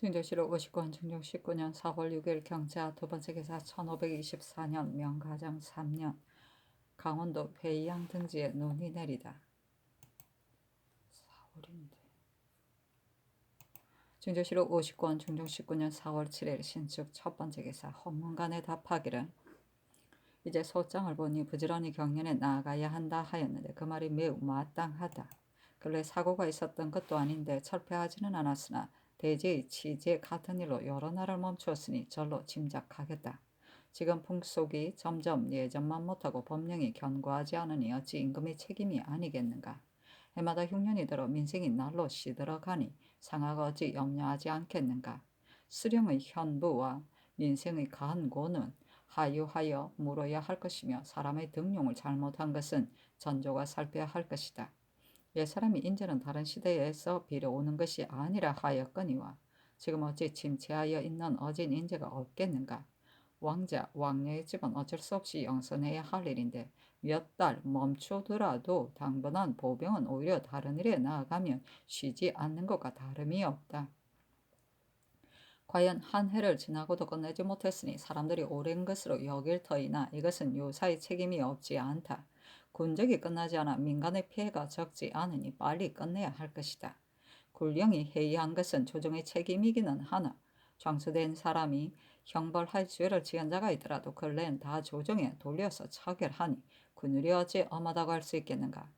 증조실록 59원 증종 19년 4월 6일 경자 두 번째 기사 1524년 명가장 3년 강원도 회의양 등지에 눈이 내리다. 4월인데. 증조실록 59원 증종 19년 4월 7일 신축 첫 번째 기사 헌문간에 답하기를 이제 소장을 보니 부지런히 경련에 나아가야 한다 하였는데 그 말이 매우 마땅하다. 근래 사고가 있었던 것도 아닌데 철폐하지는 않았으나 대제의 치제 같은 일로 여러 날을 멈추었으니 절로 짐작하겠다. 지금 풍속이 점점 예전만 못하고 법령이 견고하지 않으니 어찌 임금의 책임이 아니겠는가. 해마다 흉년이 들어 민생이 날로 시들어가니 상하가 어찌 염려하지 않겠는가. 수령의 현부와 민생의 간고는 하유하여 물어야 할 것이며 사람의 등용을 잘못한 것은 전조가 살펴야 할 것이다. 옛사람이 인제는 다른 시대에서 빌어오는 것이 아니라 하였거니와 지금 어찌 침체하여 있는 어진 인재가 없겠는가. 왕자, 왕녀의 집은 어쩔 수 없이 영선해야 할 일인데 몇 달 멈추더라도 당분간 보병은 오히려 다른 일에 나아가면 쉬지 않는 것과 다름이 없다. 과연 한 해를 지나고도 끝내지 못했으니 사람들이 오랜 것으로 여길 터이나 이것은 요사의 책임이 없지 않다. 군적이 끝나지 않아 민간의 피해가 적지 않으니 빨리 끝내야 할 것이다. 군령이 해이한 것은 조정의 책임이기는 하나 장수된 사람이 형벌할 죄를 지은 자가 있더라도 근래엔 다 조정에 돌려서 처결하니 군율이 어찌 엄하다고 할 수 있겠는가.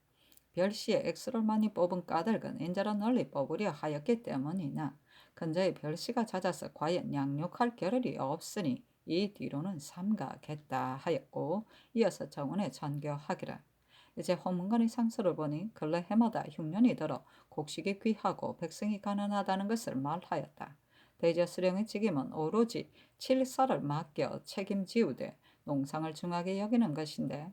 별시에 액수를 많이 뽑은 까닭은 인자를 널리 뽑으려 하였기 때문이나 근자의 별시가 잦아서 과연 양육할 겨를이 없으니 이 뒤로는 삼가겠다 하였고 이어서 정원에 전교하기라. 이제 허문관의 상서를 보니 근래 해마다 흉년이 들어 곡식이 귀하고 백성이 가난하다는 것을 말하였다. 대저 수령의 직임은 오로지 칠사를 맡겨 책임지우되 농상을 중하게 여기는 것인데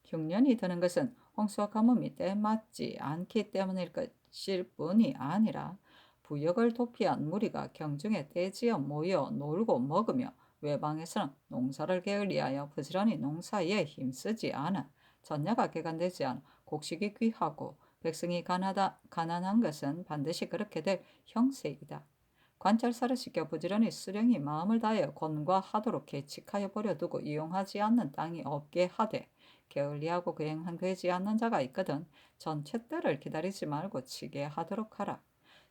흉년이 드는 것은 홍수와 가뭄이 때맞지 않기 때문일 것일 뿐이 아니라 부역을 도피한 무리가 경중에 떼지어 모여 놀고 먹으며 외방에서는 농사를 게을리하여 부지런히 농사에 힘쓰지 않아 전야가 개간되지 않아 곡식이 귀하고 백성이 가난한 것은 반드시 그렇게 될 형세이다. 관찰사를 시켜 부지런히 수령이 마음을 다하여 권과하도록 계칙하여 버려두고 이용하지 않는 땅이 없게 하되 게을리하고 그행한 되지 않는 자가 있거든 전체 때를 기다리지 말고 치게 하도록 하라.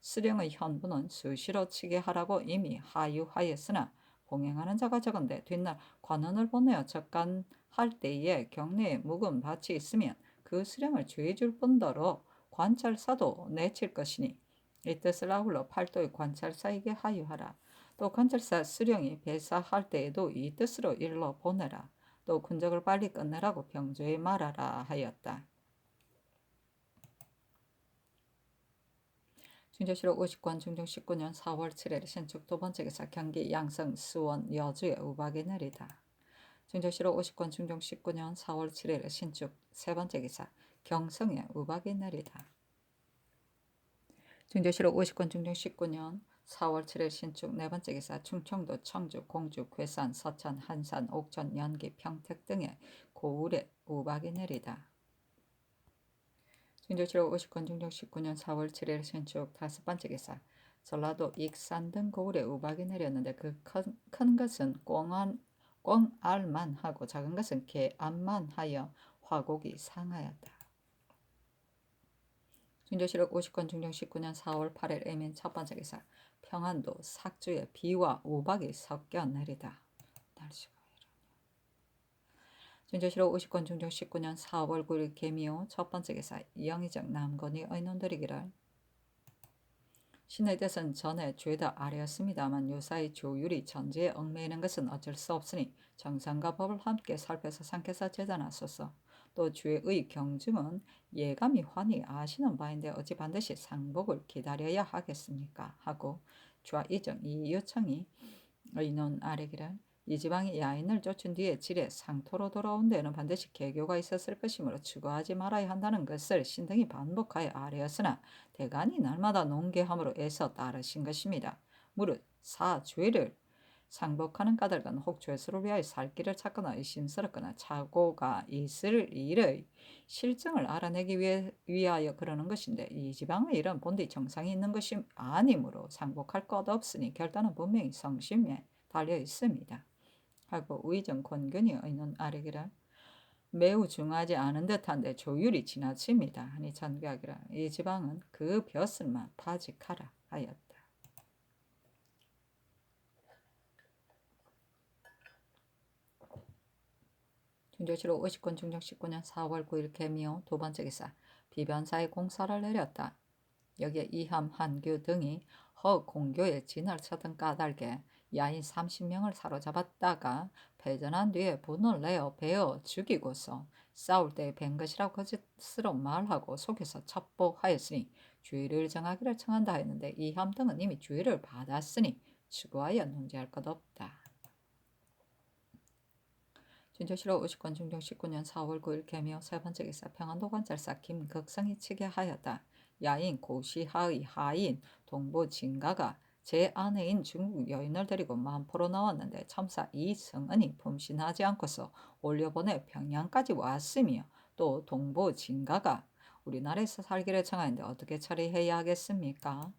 수령의 현부는 수시로 치게 하라고 이미 하유하였으나 봉행하는 자가 적은데 뒷날 관원을 보내어 적간할 때에 경내에 묵은 밭이 있으면 그 수령을 죄줄 뿐더러 관찰사도 내칠 것이니 이 뜻을 아울러 팔도의 관찰사에게 하유하라. 또 관찰사 수령이 배사할 때에도 이 뜻으로 일러 보내라. 또 군적을 빨리 끝내라고 병조에 말하라 하였다. 중조실록 50권 중종 19년 4월 7일 신축 두 번째 기사 경기 양성 수원 여주에 우박이 내리다. 중조실록 50권 중종 19년 4월 7일 신축 세 번째 기사 경성에 우박이 내리다. 중조실록 50권 중종 19년 4월 7일 신축 네 번째 기사 충청도 청주 공주 괴산 서천 한산 옥천 연기 평택 등의 고을에 우박이 내리다. 중조실록 50권 중종 19년 4월 7일 신축 다섯 번째 기사 전라도 익산 등 고을에 우박이 내렸는데 그 큰 것은 꽁알만 하고 작은 것은 개암만 하여 화곡이 상하였다. 중조실록 50권 중종 19년 4월 8일 애민 첫 번째 기사 평안도 삭주에 비와 우박이 섞여 내리다. 날씨가 중조실록 50권 중종 19년 4월 9일 개미호 첫 번째 기사 영의정 남건이 의논드리기를 신의 뜻은 전에 죄다 아래였습니다만 요사이 조율이 전제에 얽매이는 것은 어쩔 수 없으니 정상과 법을 함께 살펴서 상께서 제단하소서. 또 죄의 경중은 예감이 환히 아시는 바인데 어찌 반드시 상복을 기다려야 하겠습니까? 하고 좌이정 이유청이 의논 아래기를 이 지방이 야인을 쫓은 뒤에 지레 상토로 돌아온 데는 반드시 개교가 있었을 것이므로 추구하지 말아야 한다는 것을 신등이 반복하여 아뢰었으나 대간이 날마다 농계함으로 애써 따르신 것입니다. 무릇 사죄를 상복하는 까닭은 혹 죄수를 위하여 살 길을 찾거나 의심스럽거나 착오가 있을 일의 실정을 알아내기 위하여 그러는 것인데, 이 지방의 일은 본디 정상이 있는 것이 아니므로 상복할 것 없으니 결단은 분명히 성심에 달려 있습니다. 하고 의정 권견이 의논 아래기라. 매우 중하지 않은 듯한데 조율이 지나칩니다 하니 전개하기라. 이 지방은 그 벼슬만 파직하라 하였다. 중조실록 50권 중종 19년 4월 9일 개미호 두 번째 기사. 비변사에 공사를 내렸다. 여기에 이함, 한규 등이 허 공교에 진을 쳐든 까닭에 야인 30명을 사로잡았다가 패전한 뒤에 분을 내어 베어 죽이고서 싸울 때에 뵌 것이라고 거짓으로 말하고 속여서 첩보하였으니 주의를 정하기를 청한다 했는데, 이함 등은 이미 주의를 받았으니 추구하여 논지할 것 없다. 준조실록 50권 중종 19년 4월 9일 개미호 세 번째 기사. 평안도 관찰사 김극성이 치게 하였다. 야인 고시하의 하인 동부 진가가 제 아내인 중국 여인을 데리고 만포로 나왔는데 첨사 이승은이 품신하지 않고서 올려보내 평양까지 왔으며, 또 동부 진가가 우리나라에서 살기를 청하는데 어떻게 처리해야 하겠습니까?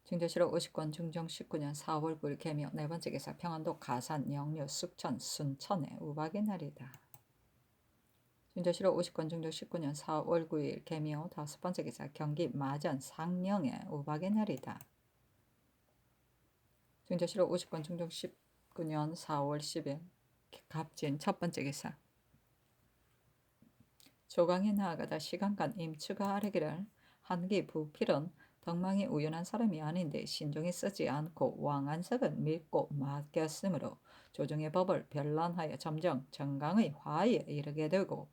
중조실록 50권 중종 19년 4월 9일 개미호 네 번째 기사. 평안도 가산 영유 숙천 순천에 우박의 날이다. 중조실록 50권 중종 19년 4월 9일 개미호 다섯 번째 기사. 경기 마전 상령에 우박의 날이다. 중조실록 50권 중종 19년 4월 10일 갑진 첫 번째 기사. 조강에 나아가다 시간간 임추가 아뢰기를. 한기 부필은 덕망이 우연한 사람이 아닌데 신종이 쓰지 않고 왕안석은 믿고 맡겼으므로 조정의 법을 변란하여 점점 정강의 화에 이르게 되고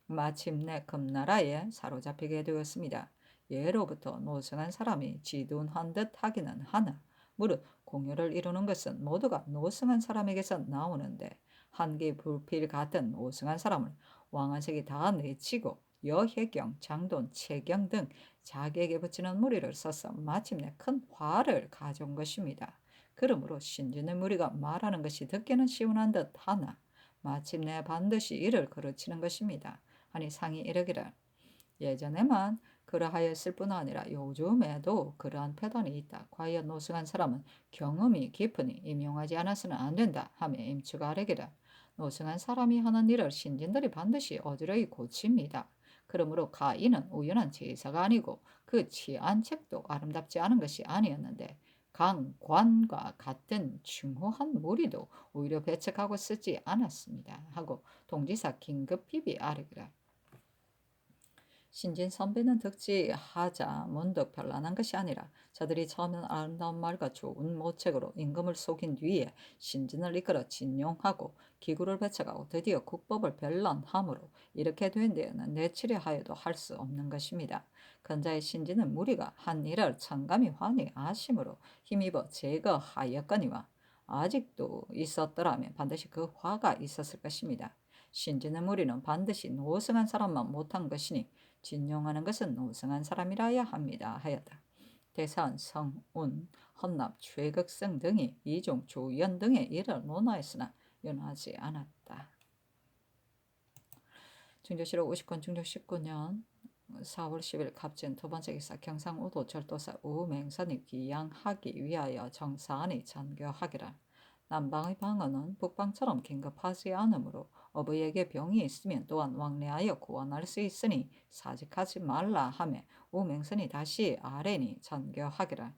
마침내 금나라에 사로잡히게 되었습니다. 예로부터 노승한 사람이 지둔한 듯 하기는 하나 무릇 공효를 이루는 것은 모두가 노승한 사람에게서 나오는데, 한기 불필 같은 노승한 사람을 왕안석이 다 내치고 여혜경, 장돈, 채경 등 자기에게 붙이는 무리를 써서 마침내 큰 화를 가져온 것입니다. 그러므로 신진의 무리가 말하는 것이 듣기는 시원한 듯 하나 마침내 반드시 이를 그르치는 것입니다 하니 상이 이르기를. 예전에만 그러하였을 뿐 아니라 요즘에도 그러한 패단이 있다. 과연 노승한 사람은 경험이 깊으니 임용하지 않아서는 안 된다 하며 임추가 아뢰기를. 노승한 사람이 하는 일을 신진들이 반드시 어지러이 고칩니다. 그러므로 가인은 우연한 제사가 아니고 그 취한 책도 아름답지 않은 것이 아니었는데, 강관과 같은 중후한 무리도 오히려 배척하고 쓰지 않았습니다 하고 동지사 긴급히비 아뢰기를. 신진 선배는 득지하자 문득 별난한 것이 아니라 저들이 처음엔 아름다운 말과 좋은 모책으로 임금을 속인 뒤에 신진을 이끌어 진용하고 기구를 배척하고 드디어 국법을 변란함으로 이렇게 된 데에는 내치려 하여도 할 수 없는 것입니다. 근자의 신진은 무리가 한 일을 천감히 환히 아심으로 힘입어 제거하였거니와 아직도 있었더라면 반드시 그 화가 있었을 것입니다. 신진의 무리는 반드시 노승한 사람만 못한 것이니 진용하는 것은 노승한 사람이라야 합니다 하였다. 대사원 성운, 헌납, 최극성 등이 이종, 조연 등의 일을 논하였으나 윤하지 않았다. 중조실록 50권 중조 19년 4월 10일 갑진 두 번째 기사. 경상우도 절도사 우맹선이 귀양하기 위하여 정사안이 전교하기라. 남방의 방언은 북방처럼 긴급하지 않으므로 어부에게 병이 있으면 또한 왕래하여 구원할 수 있으니 사직하지 말라 하며 우맹선이 다시 아뢰니 전교하기라.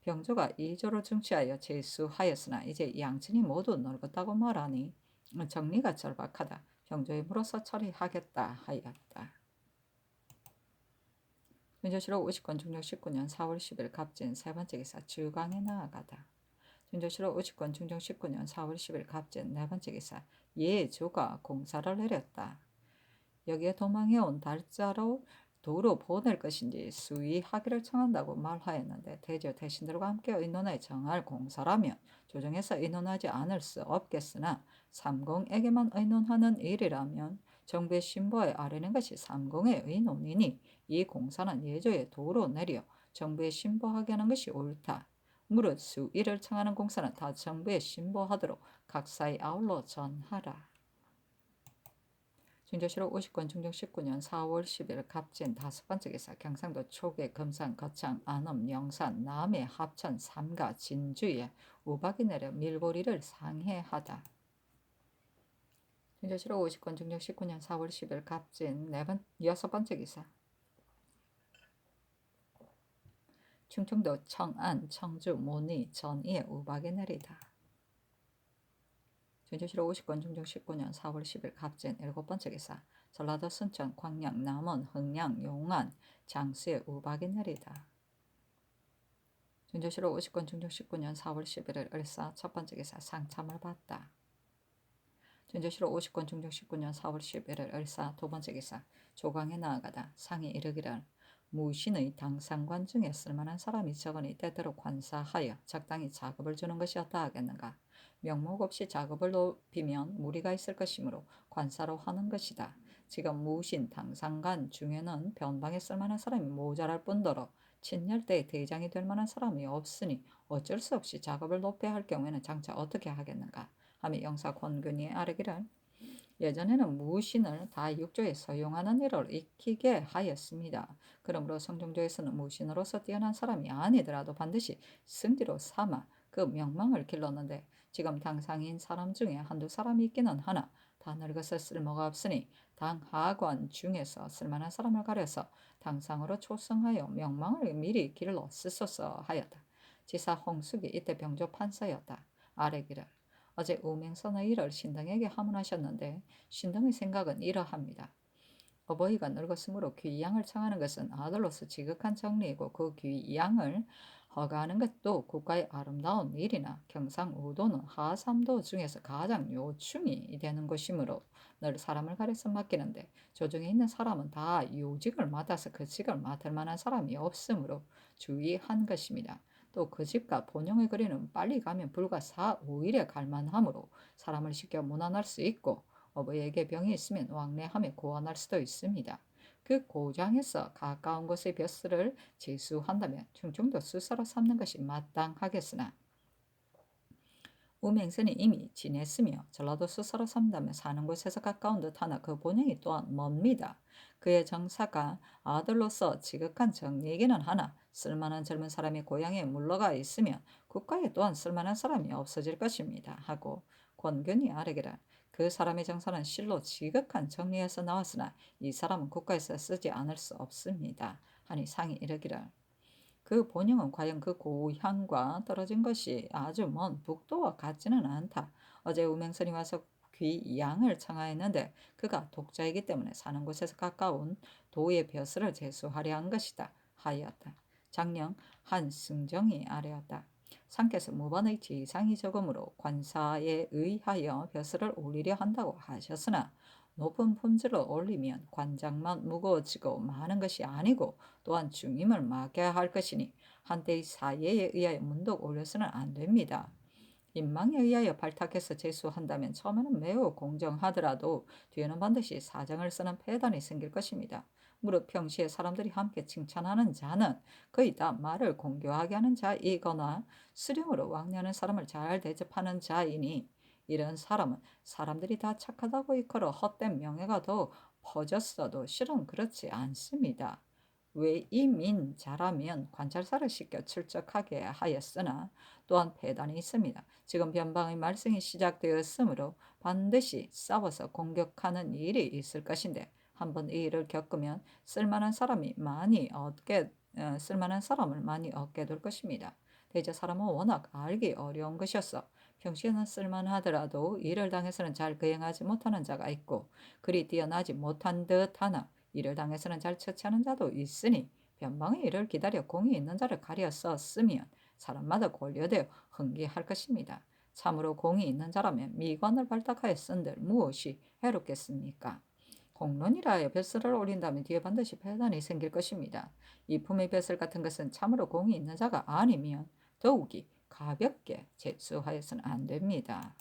병조가 이조를 중취하여 제수하였으나 이제 양친이 모두 늙었다고 말하니 정리가 절박하다. 병조에 물어서 처리하겠다 하였다. 준조실록 50권 중종 19년 4월 10일 갑진 세 번째 기사. 주강에 나아가다. 준조실록 50권 중종 19년 4월 10일 갑진 네 번째 기사. 예조가 공사를 내렸다. 여기에 도망해온 달자로 도로 보낼 것인지 수의하기를 청한다고 말하였는데, 대저 대신들과 함께 의논해 정할 공사라면 조정에서 의논하지 않을 수 없겠으나 삼공에게만 의논하는 일이라면 정부의 신보에 아뢰는 것이 삼공의 의논이니 이 공사는 예조에 도로 내려 정부에 신보하게 하는 것이 옳다. 무릇 수의를 청하는 공사는 다 정부에 신보하도록 각사의 아울러 전하라. 중조실록 50권 중종 19년 4월 10일 갑진 5번째 기사 경상도 초계 금산 거창 안암 영산 남해 합천 삼가 진주에 우박이 내려 밀보리를 상해하다. 중조실록 50권 중종 19년 4월 10일 갑진 6번째 기사 충청도 청안 청주 모니 전이에 우박이 내리다. 중조실록 50권 중종 19년 4월 10일 갑진 7번째 기사 전라도 순천 광양 남원 흥양 용안 장수에 우박이 내리다. 중조실록 50권 중종 19년 4월 11일 을사 첫번째 기사 상참을 받다. 중조실록 50권 중종 19년 4월 11일 을사 두번째 기사 조강에 나아가다 상이 이르기를 무신의 당상관 중에 쓸만한 사람이 적으니 때때로 관사하여 적당히 작업을 주는 것이었다 하겠는가. 명목 없이 작업을 높이면 무리가 있을 것이므로 관사로 하는 것이다. 지금 무신 당상관 중에는 변방에 쓸만한 사람이 모자랄 뿐더러 친열대의 대장이 될 만한 사람이 없으니 어쩔 수 없이 작업을 높여야 할 경우에는 장차 어떻게 하겠는가 하며 영사 권근이 아뢰기를 예전에는 무신을 다 육조에 서용하는 일을 익히게 하였습니다. 그러므로 성종조에서는 무신으로서 뛰어난 사람이 아니더라도 반드시 승지로 삼아 그 명망을 길렀는데 지금 당상인 사람 중에 한두 사람이 있기는 하나 다 늙어서 쓸모가 없으니 당 하관 중에서 쓸만한 사람을 가려서 당상으로 초성하여 명망을 미리 길러 쓰소서 하였다. 지사 홍숙이 이때 병조 판사였다. 아뢰기를 어제 우명선의 일을 신등에게 하문하셨는데 신등의 생각은 이러합니다. 어버이가 늙었으므로 귀양을 청하는 것은 아들로서 지극한 정리이고 그 귀양을 허가하는 것도 국가의 아름다운 일이나 경상우도는 하삼도 중에서 가장 요충이 되는 것이므로 늘 사람을 가려서 맡기는데 조중에 있는 사람은 다 요직을 맡아서 그 직을 맡을 만한 사람이 없으므로 주의한 것입니다. 또 그 집과 본영의 거리는 빨리 가면 불과 4, 5일에 갈만하므로 사람을 시켜 문안할 수 있고 어버이에게 병이 있으면 왕래하며 고안할 수도 있습니다. 그 고장에서 가까운 곳의 벼슬을 제수한다면 충청도 수사로 삼는 것이 마땅하겠으나 우맹선이 이미 지냈으며 전라도 수사로 삼다면 사는 곳에서 가까운 듯하나 그 본영이 또한 멉니다. 그의 정사가 아들로서 지극한 정리이기는 하나 쓸만한 젊은 사람이 고향에 물러가 있으면 국가에 또한 쓸만한 사람이 없어질 것입니다. 하고 권근이 아뢰기를 그 사람의 정사는 실로 지극한 정리에서 나왔으나 이 사람은 국가에서 쓰지 않을 수 없습니다. 하니 상이 이르기를 그 본영은 과연 그 고향과 떨어진 것이 아주 먼 북도와 같지는 않다. 어제 우명선이 와서 귀양을 청하였는데 그가 독자이기 때문에 사는 곳에서 가까운 도의 벼슬을 제수하려 한 것이다 하였다. 장령 한승정이 아뢰었다. 상께서 무반의 지상이 적음으로 관사에 의하여 벼슬을 올리려 한다고 하셨으나 높은 품질을 올리면 관장만 무거워지고 많은 것이 아니고 또한 중임을 맡겨야 할 것이니 한때의 사예에 의하여 문득 올려서는 안 됩니다. 인망에 의하여 발탁해서 제수한다면 처음에는 매우 공정하더라도 뒤에는 반드시 사정을 쓰는 폐단이 생길 것입니다. 무릇 평시에 사람들이 함께 칭찬하는 자는 거의 다 말을 공교하게 하는 자이거나 수령으로 왕래하는 사람을 잘 대접하는 자이니 이런 사람은 사람들이 다 착하다고 이끌어 헛된 명예가 더 퍼졌어도 실은 그렇지 않습니다. 외이민자라면 관찰사를 시켜 출적하게 하였으나 또한 폐단이 있습니다. 지금 변방의 말썽이 시작되었으므로 반드시 싸워서 공격하는 일이 있을 것인데 한번 이 일을 겪으면 쓸만한 사람을 많이 얻게 될 것입니다. 대저 사람은 워낙 알기 어려운 것이었어. 평시에는 쓸만하더라도 일을 당해서는 잘 거행하지 못하는 자가 있고 그리 뛰어나지 못한 듯하나 일을 당해서는 잘 처치하는 자도 있으니 변방의 일을 기다려 공이 있는 자를 가려 썼으면 사람마다 고려되어 흥기할 것입니다. 참으로 공이 있는 자라면 미관을 발탁하여 쓴들 무엇이 해롭겠습니까? 공론이라 하여 벼슬을 올린다면 뒤에 반드시 폐단이 생길 것입니다. 이 품의 벼슬 같은 것은 참으로 공이 있는 자가 아니면 더욱이 가볍게 제수하여서는 안 됩니다.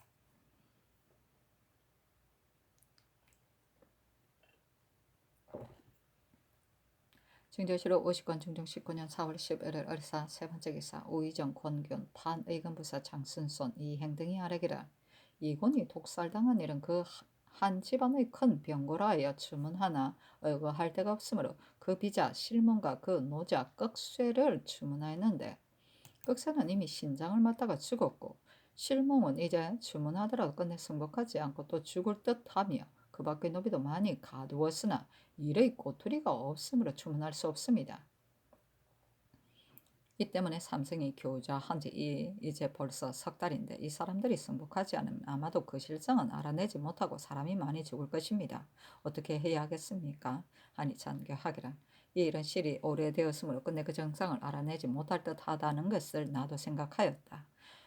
증조실록 50권 중종 19년 4월 11일 을사 세번째 기사 우의정 권균 판의금부사 장순손 이행 등이 아래기라. 이곤이 독살당한 일은 그 한 집안의 큰 병고라 하여 주문하나 의거할 데가 없으므로 그 비자 실몬과 그 노자 꺽쇠를 주문하였는데 꺽쇠는 이미 신장을 맞다가 죽었고 실몽은 이제 주문하더라도 끝내 승복하지 않고 또 죽을 듯하며 그 밖의 노비도 많이 가두었으나 일의 꼬투리가 없으므로 주문할 수 없습니다. 이 때문에 삼성이 교자한 지 이제 벌써 석 달인데 이 사람들이 승복하지 않으면 아마도 그 실정은 알아내지 못하고 사람이 많이 죽을 것입니다. 어떻게 해야 하겠습니까? 하니 잔교하기라. 이 일은 실이 오래되었으므로 끝내 그 정상을 알아내지 못할 듯하다는 것을 나도 생각하였다.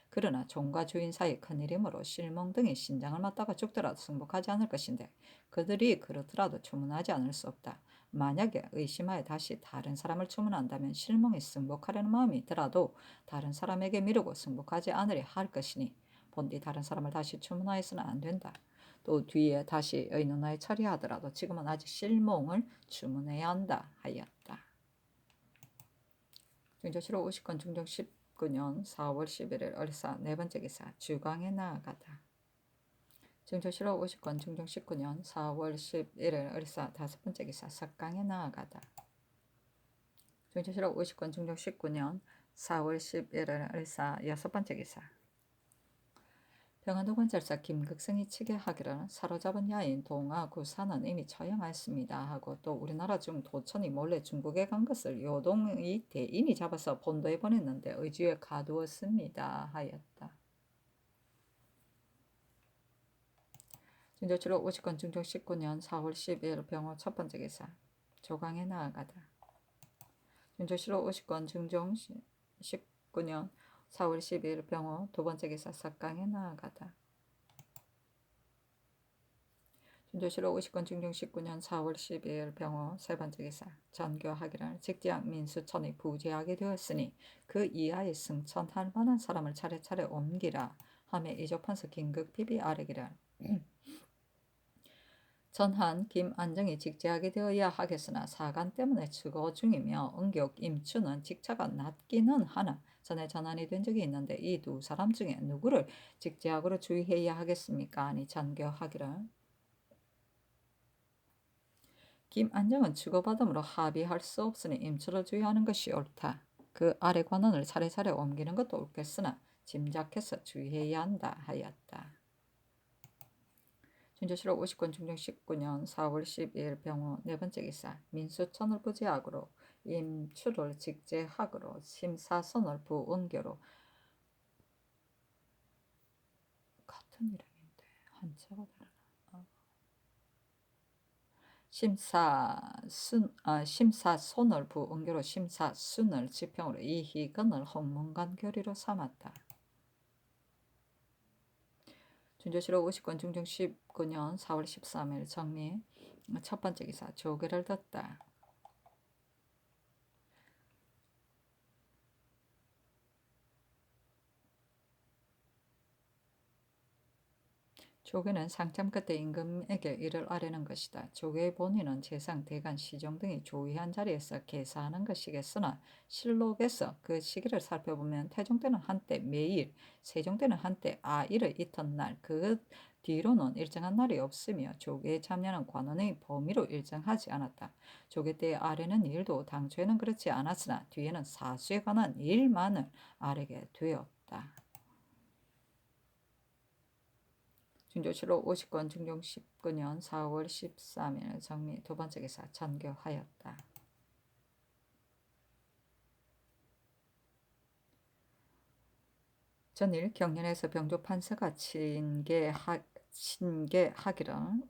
그러나 종과 주인 사이 큰일이므로 실몽 등이 신장을 맞다가 죽더라도 승복하지 않을 것인데 그들이 그렇더라도 주문하지 않을 수 없다. 만약에 의심하여 다시 다른 사람을 주문한다면 실몽이 승복하려는 마음이 있더라도 다른 사람에게 미루고 승복하지 않으려 할 것이니 본디 다른 사람을 다시 주문하여서는 안 된다. 또 뒤에 다시 의논하여 처리하더라도 지금은 아직 실몽을 주문해야 한다 하였다. 중조실록 50권 중종 19년 4월 11일 을사 네번째 기사 주광에 나아가다. 증조실록 50권 중종 19년 4월 11일 을사 다섯번째 기사 석강에 나아가다. 증조실록 50권 중종 19년 4월 11일 을사 여섯번째 기사 병안도 관찰사 김극성이 치게 하기를 사로잡은 야인 동아구사는 이미 처형하였습니다 하고 또 우리나라 중 도천이 몰래 중국에 간 것을 요동의 대인이 잡아서 본도에 보냈는데 의주에 가두었습니다 하였다. 증조실록 50권 중종 19년 4월 12일 병호 첫번째 기사 조강에 나아가다. 증조실록 50권 중종 19년 4월 12일 병호 두번째 기사 석강에 나아가다. 증조실록 50권 중종 19년 4월 12일 병호 세번째 기사 전교하기를 직지학 민수천이 부재하게 되었으니 그 이하에 승천할 만한 사람을 차례차례 옮기라 하며 이조판서 긴급비비 아래기를 전한 김안정이 직제하게 되어야 하겠으나 사간 때문에 추거 중이며 은격 임추는 직차가 낮기는 하나 전에 전환이 된 적이 있는데 이 두 사람 중에 누구를 직제학으로 주의해야 하겠습니까? 아니 전교하기를 김안정은 추거받음으로 합의할 수 없으니 임추를 주의하는 것이 옳다. 그 아래 관원을 차례차례 옮기는 것도 옳겠으나 짐작해서 주의해야 한다 하였다. 증조실록 50권 중종 19년 4월 12일 병호 네번째 기사 민수천을 부재학으로 임추를 직제학으로 심사선을 부은교로 같은 이름인데 한자가 다르나 심사손을 부은교로 심사순을 지평으로 이희근을 홍문관 교리로 삼았다. 증조실록 50권 중종 19년 4월 13일 정리 첫번째 기사 조계를 듣다. 조계는 상참 끝에 임금에게 이를 아뢰는 것이다. 조계의 본의는 재상, 대간, 시종 등이 조의한 자리에서 계사하는 것이겠으나 실록에서 그 시기를 살펴보면 태종 때는 한때 매일, 세종 때는 한때 아일의 이튿날, 그 뒤로는 일정한 날이 없으며 조계에 참여하는 관원의 범위로 일정하지 않았다. 조계 때의 아뢰는 일도 당초에는 그렇지 않았으나 뒤에는 사수에 관한 일만을 아뢰게 되었다. 증조실록 50권 중종 19년 4월 13일 정리 두번째 기사 전교하였다. 전일 경련에서 병조 판서가 친계하기를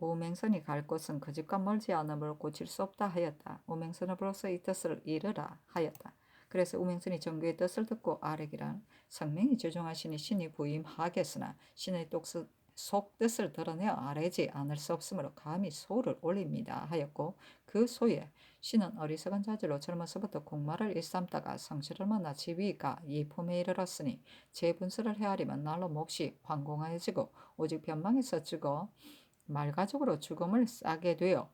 오맹선이 갈 곳은 그 집과 멀지 않음을 고칠 수 없다 하였다. 오맹선을 불러서 이 뜻을 이르라 하였다. 그래서 오맹선이 정교의 뜻을 듣고 아뢰기를 성명이 조정하시니 신이 부임하겠으나 신의 속뜻을 드러내어 아뢰지 않을 수 없으므로 감히 소를 올립니다 하였고 그 소에 신은 어리석은 자질로 젊어서부터 공말을 일삼다가 성실을 만나 지위가 이품에 이르렀으니 재분수를 헤아리면 날로 몹시 황공하여지고 오직 변방에서 죽어 말가죽으로 죽음을 싸게 되어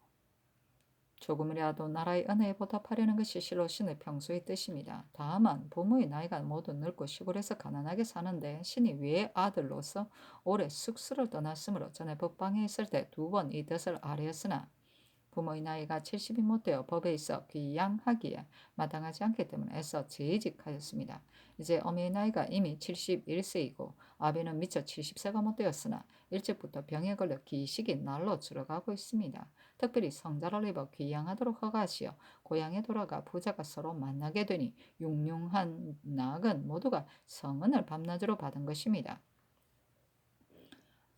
조금이라도 나라의 은혜에 보답하려는 것이 실로 신의 평소의 뜻입니다. 다만 부모의 나이가 모두 늙고 시골에서 가난하게 사는데 신이 외의 아들로서 올해 숙수를 떠났으므로 전에 법방에 있을 때 2번 이 뜻을 아뢰었으나 부모의 나이가 70이 못 되어 법에 있어 귀양하기에 마땅하지 않기 때문에 애써 재직하였습니다. 이제 어미의 나이가 이미 71세이고 아비는 미처 70세가 못 되었으나 일찍부터 병에 걸려 기식이 날로 줄어가고 있습니다. 특별히 성자를 입어 귀양하도록 허가하시어 고향에 돌아가 부자가 서로 만나게 되니 융융한 낙은 모두가 성은을 밤낮으로 받은 것입니다.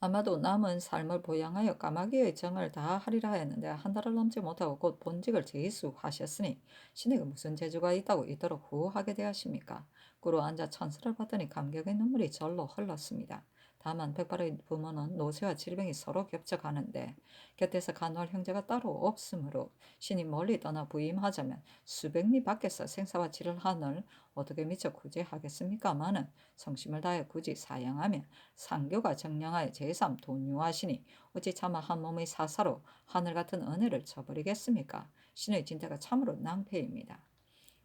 아마도 남은 삶을 보양하여 까마귀의 정을 다 하리라 했는데 한 달을 넘지 못하고 곧 본직을 재수하셨으니 신에게 무슨 재주가 있다고 이토록 후하게 대하십니까? 꿇어 앉아 천수를 봤더니 감격의 눈물이 절로 흘렀습니다. 다만 백발의 부모는 노쇠와 질병이 서로 겹쳐가는데 곁에서 간호할 형제가 따로 없으므로 신이 멀리 떠나 부임하자면 수백 리 밖에서 생사와 질을 하늘 어떻게 미처 구제하겠습니까마는 성심을 다해 굳이 사양하면 상교가 정령하여 제3 돈유하시니 어찌 차마 한 몸의 사사로 하늘 같은 은혜를 저버리겠습니까? 신의 진태가 참으로 낭패입니다.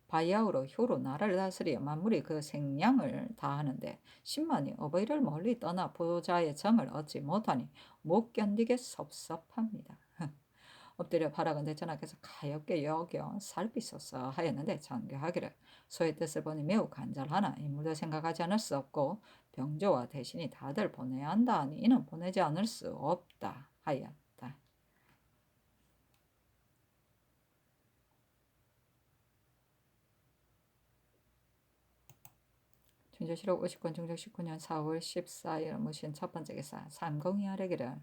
바야흐로 효로 나라를 다스려 만물이 그 생량을 다하는데 신만이 어버이를 멀리 떠나 보호자의 정을 얻지 못하니 못 견디게 섭섭합니다. 엎드려 바라건대 전하께서 가엾게 여겨 살피소서 하였는데 장교하기를 소의 뜻을 보니 매우 간절하나 인물도 생각하지 않을 수 없고 병조와 대신이 다들 보내야 한다 하니 이는 보내지 않을 수 없다 하였다. 준조실록 50권 중조 19년 4월 14일 무신 첫 번째 기사 삼공이 아래기를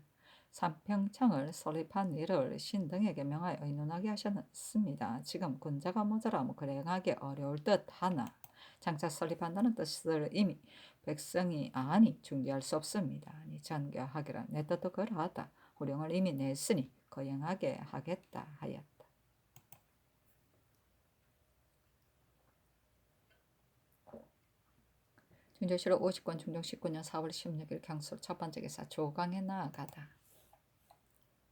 삼평청을 설립한 일을 신등에게 명하여 의논하게 하셨습니다. 지금 군자가 모자라면 그행하기 어려울 듯하나 장차 설립한다는 뜻을 이미 백성이 아니 중지할 수 없습니다. 아니 전교하기를 내 뜻도 그러하다. 호령을 이미 냈으니 거행하게 하겠다 하였다. 중조실록 50권 중종 19년 4월 16일 경술 첫 번째 기사 조강에 나아가다.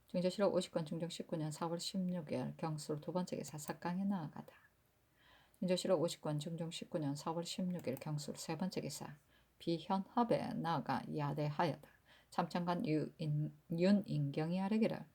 중조실록 50권 중종 19년 4월 16일 경술 두 번째 기사 삭강에 나아가다. 중조실록 50권 중종 19년 4월 16일 경술 세 번째 기사 비현합에 나아가 야대하였다. 참청관 윤인경이 아뢰기를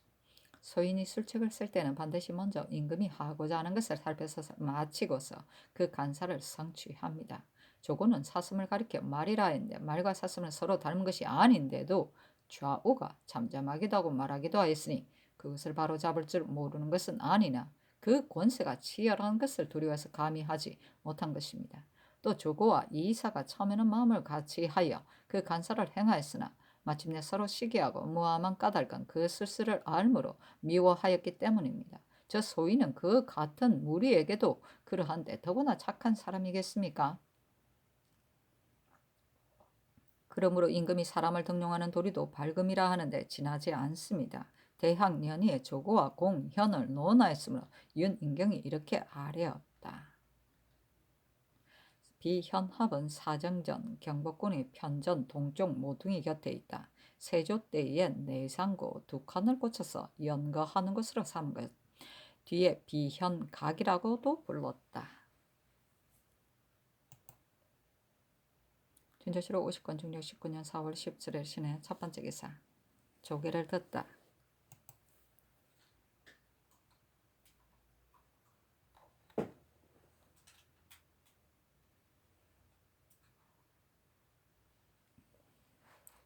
소인이 술책을 쓸 때는 반드시 먼저 임금이 하고자 하는 것을 살펴서 마치고서 그 간사를 성취합니다. 조고는 사슴을 가리켜 말이라 했는데 말과 사슴은 서로 닮은 것이 아닌데도 좌우가 잠잠하기도 하고 말하기도 하였으니 그것을 바로잡을 줄 모르는 것은 아니나 그 권세가 치열한 것을 두려워서 감히 하지 못한 것입니다. 또 조고와 이이사가 처음에는 마음을 같이 하여 그 간사를 행하였으나 마침내 서로 시기하고 무함한 까닭은 그 스스를 알므로 미워하였기 때문입니다. 저 소인은 그 같은 무리에게도 그러한데 더구나 착한 사람이겠습니까? 그러므로 임금이 사람을 등용하는 도리도 발금이라 하는데 지나지 않습니다. 대학 연희의 조고와 공현을 논하였으므로 윤인경이 이렇게 아뢰었다. 비현합은 사정전, 경복궁의 편전, 동쪽 모퉁이 곁에 있다. 세조 때에 내상고 두 칸을 꽂혀서 연거하는 것으로 삼은 것. 뒤에 비현각이라고도 불렀다. 준조실록 50권 중력 19년 4월 17일 신의 첫 번째 기사 조계를 듣다.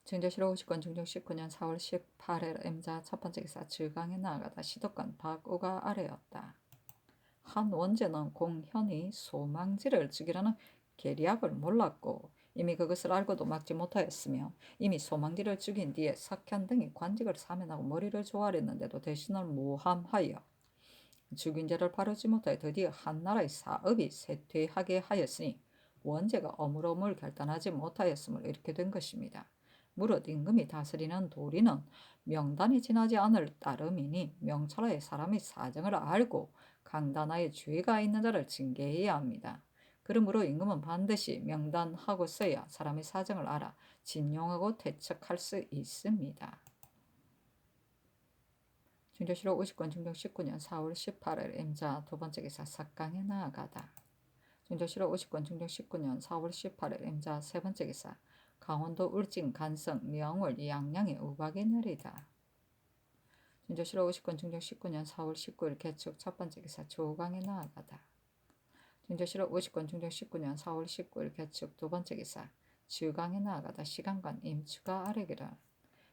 증조실록 50권 중종 19년 4월 18일 M자 첫 번째 기사 즐강에 나아가다 시독관 박우가 아래였다. 한 원제는 공현이 소망지를 죽이라는 계략을 몰랐고 이미 그것을 알고도 막지 못하였으며 이미 소망지를 죽인 뒤에 석현 등이 관직을 사면하고 머리를 조아렸는데도 대신을 모함하여 죽인 죄를 바르지 못하여 드디어 한나라의 사업이 쇠퇴하게 하였으니 원제가 어물어물 결단하지 못하였음을 이렇게 된 것입니다. 무릇 임금이 다스리는 도리는 명단이 지나지 않을 따름이니 명철하에 사람의 사정을 알고 강단하에 죄가 있는 자를 징계해야 합니다. 그러므로 임금은 반드시 명단하고서야 사람의 사정을 알아 진용하고 퇴척할 수 있습니다. 중조실록 50건 중종 19년 4월 18일 임자 두 번째 기사 삭강에 나아가다. 중조실록 50건 중종 19년 4월 18일 임자 세 번째 기사 강원도 울진 간성 명월 양양에 우박이 내리다. 중조실록 50건 중종 19년 4월 19일 개축 첫 번째 기사 조강에 나아가다. 중조실록 50건 중종 19년 4월 19일 개축 두 번째 기사 주강에 나아가다 시간관 임추가 아래기라.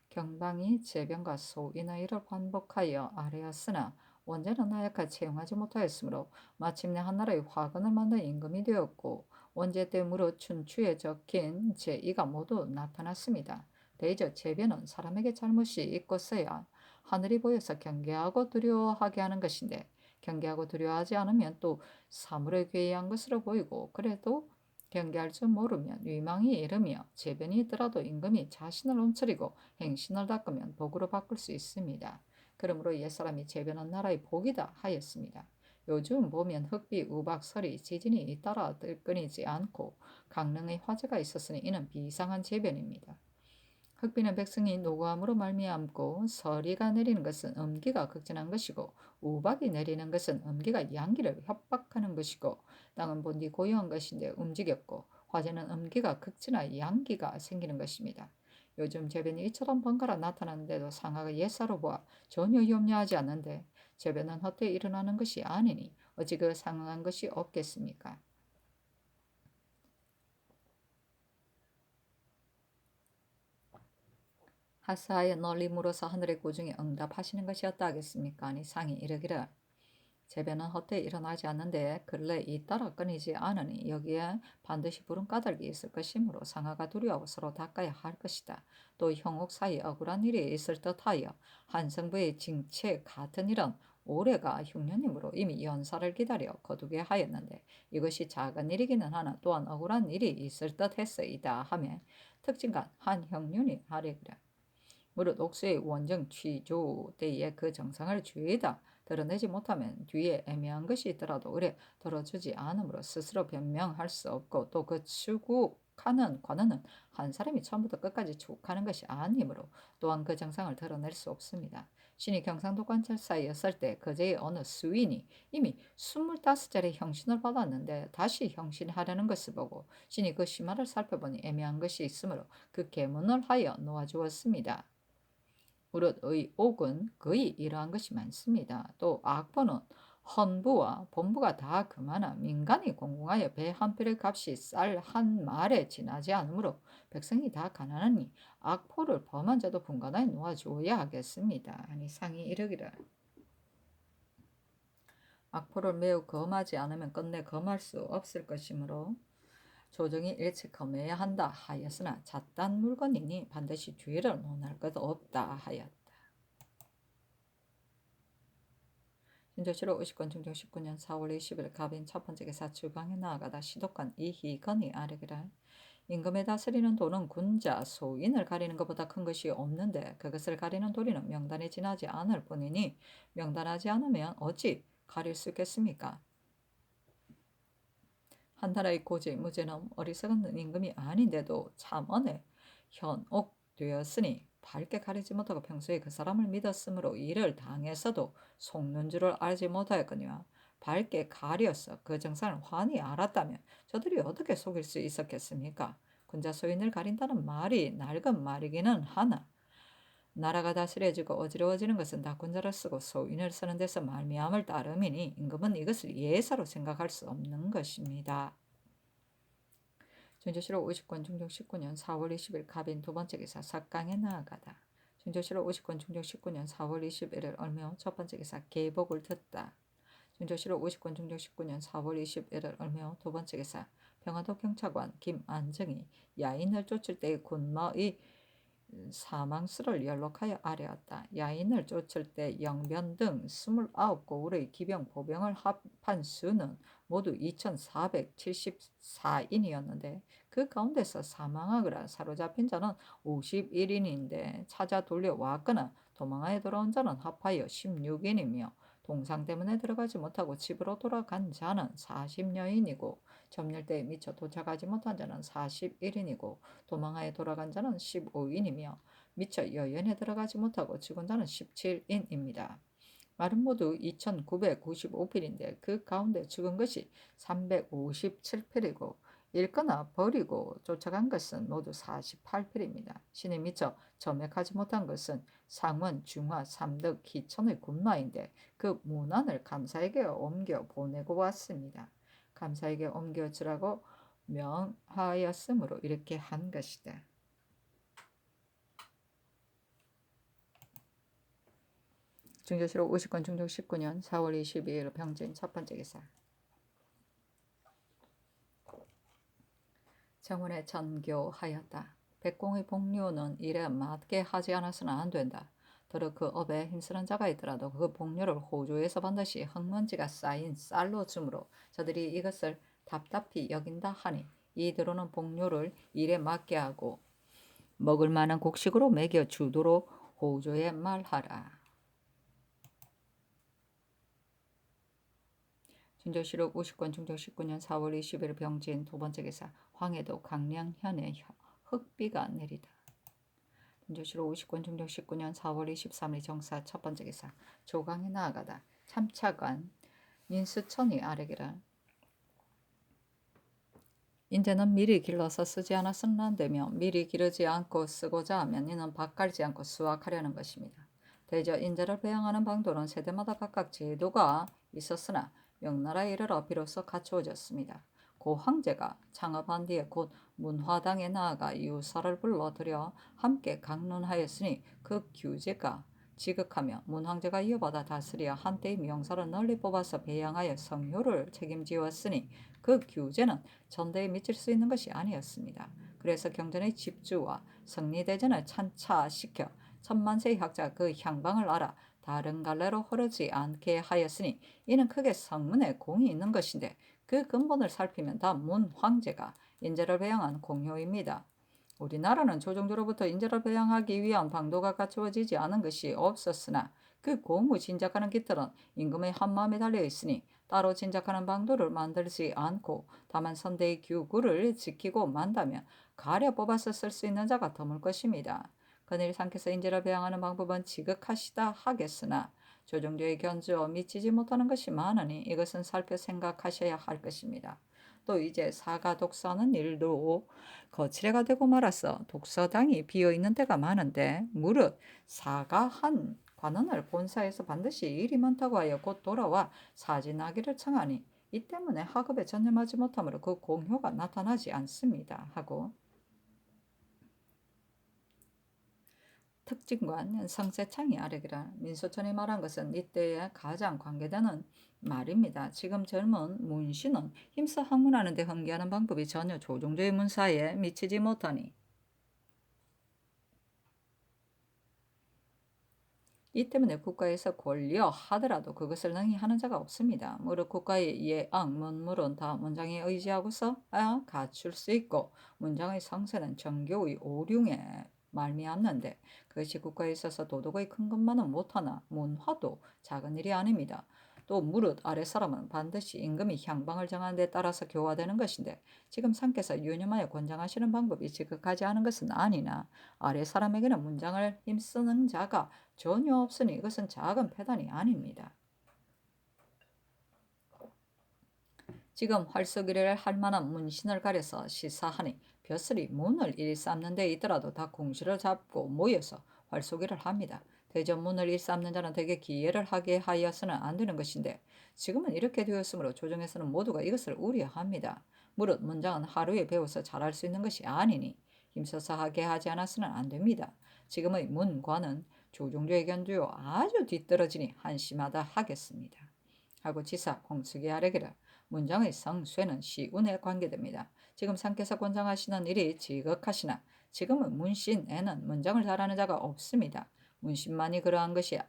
경방이 재변과 소인의 일을 반복하여 아뢰었으나 원제는 나약하 채용하지 못하였으므로 마침내 한나라의 화근을 만든 임금이 되었고 원제 때 무릇 춘추에 적힌 제2가 모두 나타났습니다. 대저 재변은 사람에게 잘못이 있고서야 하늘이 보여서 경계하고 두려워하게 하는 것인데 경계하고 두려워하지 않으면 또 사물에 괴이한 것으로 보이고 그래도 경계할 줄 모르면 위망이 이르며 재변이 있더라도 임금이 자신을 움츠리고 행신을 닦으면 복으로 바꿀 수 있습니다. 그러므로 옛사람이 재변한 나라의 복이다 하였습니다. 요즘 보면 흑비, 우박, 설이, 지진이 잇따라 끊이지 않고 강릉의 화재가 있었으니 이는 비상한 재변입니다. 흑비는 백성이 노고함으로 말미암고 서리가 내리는 것은 음기가 극진한 것이고 우박이 내리는 것은 음기가 양기를 협박하는 것이고 땅은 본디 고요한 것인데 움직였고 화재는 음기가 극진하 양기가 생기는 것입니다. 요즘 재변이 이처럼 번갈아 나타나는데도 상하가 옛사로 보아 전혀 염려하지 않는데 재변은 헛되이 일어나는 것이 아니니 어찌 그 상응한 것이 없겠습니까? 하사하여 널리 물어서 하늘의 고중에 응답하시는 것이었다 하겠습니까? 아니 상이 이르기를 재변은 헛되이 일어나지 않는데 근래 잇따라 끊이지 않으니 여기에 반드시 부른 까닭이 있을 것이므로 상하가 두려워 서로 닦아야 할 것이다. 또 형옥 사이 억울한 일이 있을 듯하여 한성부의 징체 같은 일은 올해가 흉년이므로 이미 연사를 기다려 거두게 하였는데 이것이 작은 일이기는 하나 또한 억울한 일이 있을 듯했어이다 하며 특징간 한 형륜이 하리그래. 무릇 옥수의 원정 취조 때에 그 정상을 죄다 드러내지 못하면 뒤에 애매한 것이 있더라도 의뢰 들어주지 않으므로 스스로 변명할 수 없고 또 그 추구하는 관원은 한 사람이 처음부터 끝까지 추구하는 것이 아니므로 또한 그 정상을 드러낼 수 없습니다. 신이 경상도 관찰사였을 때 그제의 어느 수인이 이미 25자리 형신을 받았는데 다시 형신하려는 것을 보고 신이 그 심화를 살펴보니 애매한 것이 있으므로 그 계문을 하여 놓아주었습니다. 무릇 의옥은 거의 이러한 것이 많습니다. 또 악보는 헌부와 본부가 다 그만하 민간이 공공하여 배 한 필의 값이 쌀 한 말에 지나지 않으므로 백성이 다 가난하니 악포를 범한 자도 분간하여 놓아주어야 하겠습니다. 아니 상이 이르기를 악포를 매우 검하지 않으면 끝내 검할 수 없을 것이므로 조정이 일찍 검해야 한다 하였으나 잣단 물건이니 반드시 뒤를 논할 것 없다 하였다. 신조실록 50권 중종 19년 4월 20일 갑인 첫 번째 기사 주방에 나아가다 시독관 이희건이 아뢰기를 임금에 다스리는 도는 군자 소인을 가리는 것보다 큰 것이 없는데 그것을 가리는 도리는 명단에 지나지 않을 뿐이니 명단하지 않으면 어찌 가릴 수 있겠습니까? 한 나라의 고지 무죄는 어리석은 임금이 아닌데도 참언에 현혹되었으니 밝게 가리지 못하고 평소에 그 사람을 믿었으므로 이를 당해서도 속는 줄을 알지 못하였거니와 밝게 가려서 그 정상을 환히 알았다면 저들이 어떻게 속일 수 있었겠습니까? 군자 소인을 가린다는 말이 낡은 말이기는 하나 나라가 다스려지고 어지러워지는 것은 다 군자를 쓰고 소인을 쓰는 데서 말미암을 따름이니 임금은 이것을 예사로 생각할 수 없는 것입니다. 중조실록 50권 중종 19년 4월 20일 갑인 두 번째 기사 삭강에 나아가다. 중조실록 50권 중종 19년 4월 21일 얼며 첫 번째 기사 계복을 듣다. 중조실록 50권 중종 19년 4월 21일 얼며 두 번째 기사 평안도 경찰관 김안정이 야인을 쫓을 때의 군마의 사망수를 연록하여 아뢰었다. 야인을 쫓을 때 영변 등 29고울의 기병 보병을 합한 수는 모두 2474인이었는데 그 가운데서 사망하거나 사로잡힌 자는 51인인데 찾아 돌려왔거나 도망하여 돌아온 자는 합하여 16인이며 동상 때문에 들어가지 못하고 집으로 돌아간 자는 40여인이고 점령때에 미처 도착하지 못한 자는 41인이고 도망하여 돌아간 자는 15인이며 미처 여연에 들어가지 못하고 죽은 자는 17인입니다. 말은 모두 2,995필인데 그 가운데 죽은 것이 357필이고 읽거나 버리고 쫓아간 것은 모두 48필입니다. 신이 미처 점액하지 못한 것은 상원, 중화, 삼덕, 기천의 군마인데 그 문안을 감사에게 옮겨 보내고 왔습니다. 감사에게 옮겨주라고 명하였으므로 이렇게 한 것이다. 중조실록 50권 중종 19년 4월 22일 병진 첫 번째 기사. 정원에 전교하였다. 백공의 복류는 일에 맞게 하지 않아서는 안 된다. 더러 그 업에 힘쓰는 자가 있더라도 그 복류를 호주에서 반드시 흙먼지가 쌓인 쌀로 주므로 저들이 이것을 답답히 여긴다 하니 이대로는 복류를 일에 맞게 하고 먹을 만한 곡식으로 먹여 주도록 호주에 말하라. 중조실록 50권 중조 19년 4월 20일 병진 두 번째 기사. 황해도 강량현에 흑비가 내리다. 중조실록 50권 중조 19년 4월 23일 정사 첫 번째 기사. 조강에 나아가다. 참차관 인수천이 아래기라. 인제는 미리 길러서 쓰지 않아서는 안 되며 미리 기르지 않고 쓰고자 하면 이는 밭갈지 않고 수확하려는 것입니다. 대저 인재를 배양하는 방도는 세대마다 각각 제도가 있었으나 명나라에 이르러 비로소 갖추어졌습니다. 고 황제가 창업한 뒤에 곧 문화당에 나아가 유사를 불러들여 함께 강론하였으니 그 규제가 지극하며 문황제가 이어받아 다스려 한때의 명사를 널리 뽑아서 배양하여 성효를 책임지었으니 그 규제는 전대에 미칠 수 있는 것이 아니었습니다. 그래서 경전의 집주와 성리대전을 찬차시켜 천만세의 학자 그 향방을 알아 다른 갈래로 흐르지 않게 하였으니 이는 크게 성문에 공이 있는 것인데 그 근본을 살피면 다 문황제가 인재를 배양한 공효입니다. 우리나라는 조정조로부터 인재를 배양하기 위한 방도가 갖추어지지 않은 것이 없었으나 그 공을 진작하는 깃털은 임금의 한마음에 달려 있으니 따로 진작하는 방도를 만들지 않고 다만 선대의 규구를 지키고 만다면 가려 뽑아서 쓸 수 있는 자가 드물 것입니다. 그늘 상께서 인재를 배양하는 방법은 지극하시다 하겠으나 조정조의 견주어 미치지 못하는 것이 많으니 이것은 살펴 생각하셔야 할 것입니다. 또 이제 사가 독서하는 일도 거칠애가 되고 말아서 독서당이 비어있는 데가 많은데 무릇 사가 한 관원을 본사에서 반드시 일이 많다고 하여 곧 돌아와 사진하기를 청하니 이 때문에 학업에 전념하지 못하므로 그 공효가 나타나지 않습니다. 하고 특징관 성세창이 아래기라. 민소천이 말한 것은 이때에 가장 관계되는 말입니다. 지금 젊은 문신은 힘써 학문하는 데 흥기하는 방법이 전혀 조종조의 문사에 미치지 못하니 이 때문에 국가에서 권리어 하더라도 그것을 능히 하는 자가 없습니다. 무릇 국가의 예앙, 문물은 다 문장에 의지하고서 갖출 수 있고 문장의 성세는 정교의 오륜에 말미암는데 그것이 국가에 있어서 도덕의 큰 것만은 못하나 문화도 작은 일이 아닙니다. 또 무릇 아래 사람은 반드시 임금이 향방을 정하는 데 따라서 교화되는 것인데 지금 상께서 유념하여 권장하시는 방법이 지극하지 않은 것은 아니나 아래 사람에게는 문장을 힘쓰는 자가 전혀 없으니 이것은 작은 패단이 아닙니다. 지금 활쏘기를 할 만한 문신을 가려서 시사하니 벼슬이 문을 일삼는 데 있더라도 다 공시를 잡고 모여서 활쏘기를 합니다. 대전 문을 일삼는 자는 대개 기예를 하게 하여서는 안 되는 것인데 지금은 이렇게 되었으므로 조정에서는 모두가 이것을 우려합니다. 무릇 문장은 하루에 배워서 잘할 수 있는 것이 아니니 힘써서 하게 하지 않아서는 안 됩니다. 지금의 문관은 조종조의 견주요 아주 뒤떨어지니 한심하다 하겠습니다. 하고 지사 공수기 아래기라. 문장의 성쇠는 시운에 관계됩니다. 지금 상께서 권장하시는 일이 지극하시나 지금은 문신에는 문장을 잘하는 자가 없습니다. 문신만이 그러한 것이야.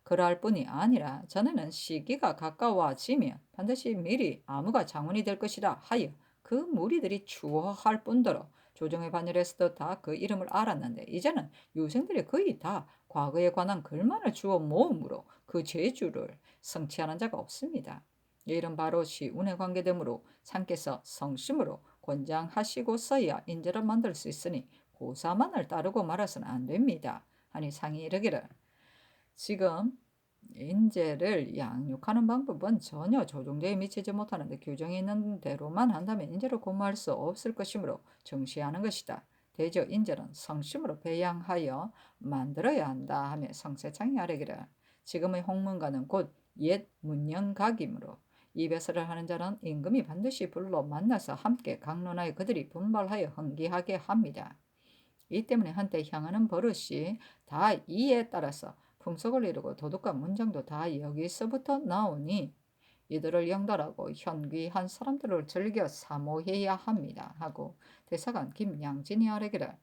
그러할 뿐이 아니라 전에는 시기가 가까워지면 반드시 미리 아무가 장운이 될 것이라 하여 그 무리들이 추호할 뿐더러 조정의 반열에서도 다 그 이름을 알았는데 이제는 유생들이 거의 다 과거에 관한 글만을 주워 모음으로 그 재주를 성취하는 자가 없습니다. 이 일은 바로 시운에 관계되므로 상께서 성심으로 권장하시고서야 인재를 만들 수 있으니 고사만을 따르고 말아서는 안 됩니다. 하니 상이 이르기를 지금 인재를 양육하는 방법은 전혀 조종제에 미치지 못하는데 규정이 있는 대로만 한다면 인재를 고무할 수 없을 것이므로 정시하는 것이다. 대저 인재는 성심으로 배양하여 만들어야 한다 하며 성세창이 아뢰기를 지금의 홍문관은 곧 옛 문영각이므로 이 배설을 하는 자는 임금이 반드시 불러 만나서 함께 강론하여 그들이 분발하여 흥기하게 합니다. 이 때문에 한때 향하는 버릇이 다 이에 따라서 풍속을 이루고 도덕과 문장도 다 여기서부터 나오니 이들을 영달하고 현귀한 사람들을 즐겨 사모해야 합니다. 하고 대사관 김양진이 아뢰기를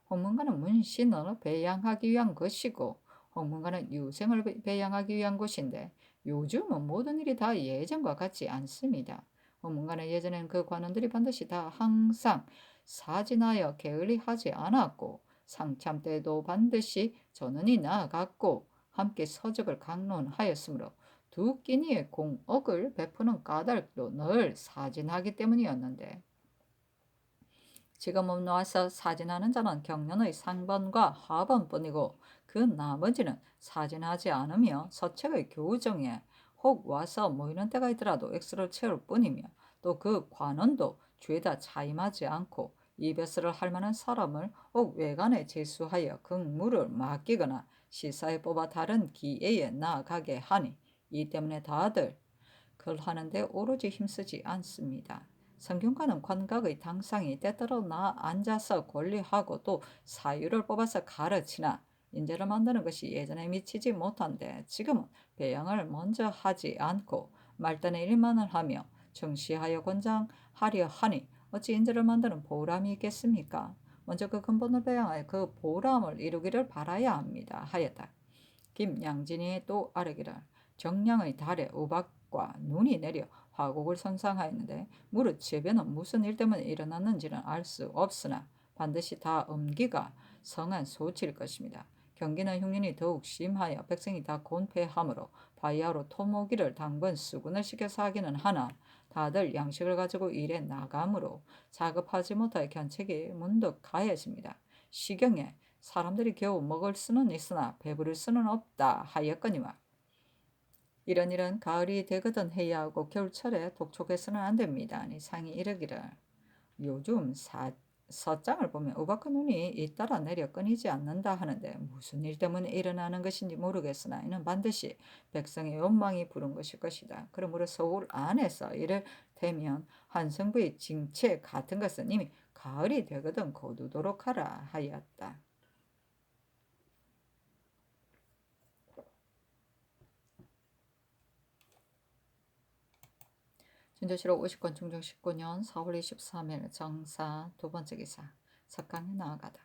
홍문관은 문신을 배양하기 위한 것이고 홍문관은 유생을 배양하기 위한 것인데 요즘은 모든 일이 다 예전과 같지 않습니다. 홍문관은 예전엔 그 관원들이 반드시 다 항상 사진하여 게을리하지 않았고 상참 때도 반드시 전원이 나아갔고 함께 서적을 강론하였으므로 두 끼니의 공억을 베푸는 까닭도 늘 사진하기 때문이었는데 지금은 와서 사진하는 자는 경련의 상번과 하번뿐이고 그 나머지는 사진하지 않으며 서책의 교정에 혹 와서 모이는 때가 있더라도 액수를 채울 뿐이며 또 그 관원도 죄다 차임하지 않고 이 벼슬을 할 만한 사람을 혹 외관에 제수하여 긍무를 맡기거나 시사에 뽑아 다른 기회에 나아가게 하니 이 때문에 다들 글 하는데 오로지 힘쓰지 않습니다. 성균관은 관각의 당상이 때때로 나 앉아서 권리하고 또 사유를 뽑아서 가르치나 인재를 만드는 것이 예전에 미치지 못한데 지금은 배양을 먼저 하지 않고 말단의 일만을 하며 정시하여 권장하려 하니 어찌 인재를 만드는 보람이 있겠습니까? 먼저 그 근본을 배양하여 그 보람을 이루기를 바라야 합니다. 하였다. 김양진이 또 아뢰기를 정량의 달에 우박과 눈이 내려 화곡을 선상하였는데 무릇 재변은 무슨 일 때문에 일어났는지는 알 수 없으나 반드시 다 엄기가 성한 소치일 것입니다. 경기는 흉년이 더욱 심하여 백성이 다 곤패하므로 바야흐로 토목이를 당번 수군을 시켜서 하기는 하나 다들 양식을 가지고 일에 나가므로 자급하지 못하여 견책이 문득 가해집니다. 시경에 사람들이 겨우 먹을 수는 있으나 배부를 수는 없다 하였거니와 이런 일은 가을이 되거든 해야 하고 겨울철에 독촉해서는 안 됩니다. 아니 상이 이르기를 요즘 서장을 보면 우박한 눈이 잇따라 내려 끊이지 않는다 하는데 무슨 일 때문에 일어나는 것인지 모르겠으나 이는 반드시 백성의 욕망이 부른 것일 것이다. 그러므로 서울 안에서 이를 대면 한성부의 징체 같은 것은 이미 가을이 되거든 거두도록 하라 하였다. 진조실록 50권 중종 19년 4월 23일 정사 두 번째 기사 석강에 나아가다.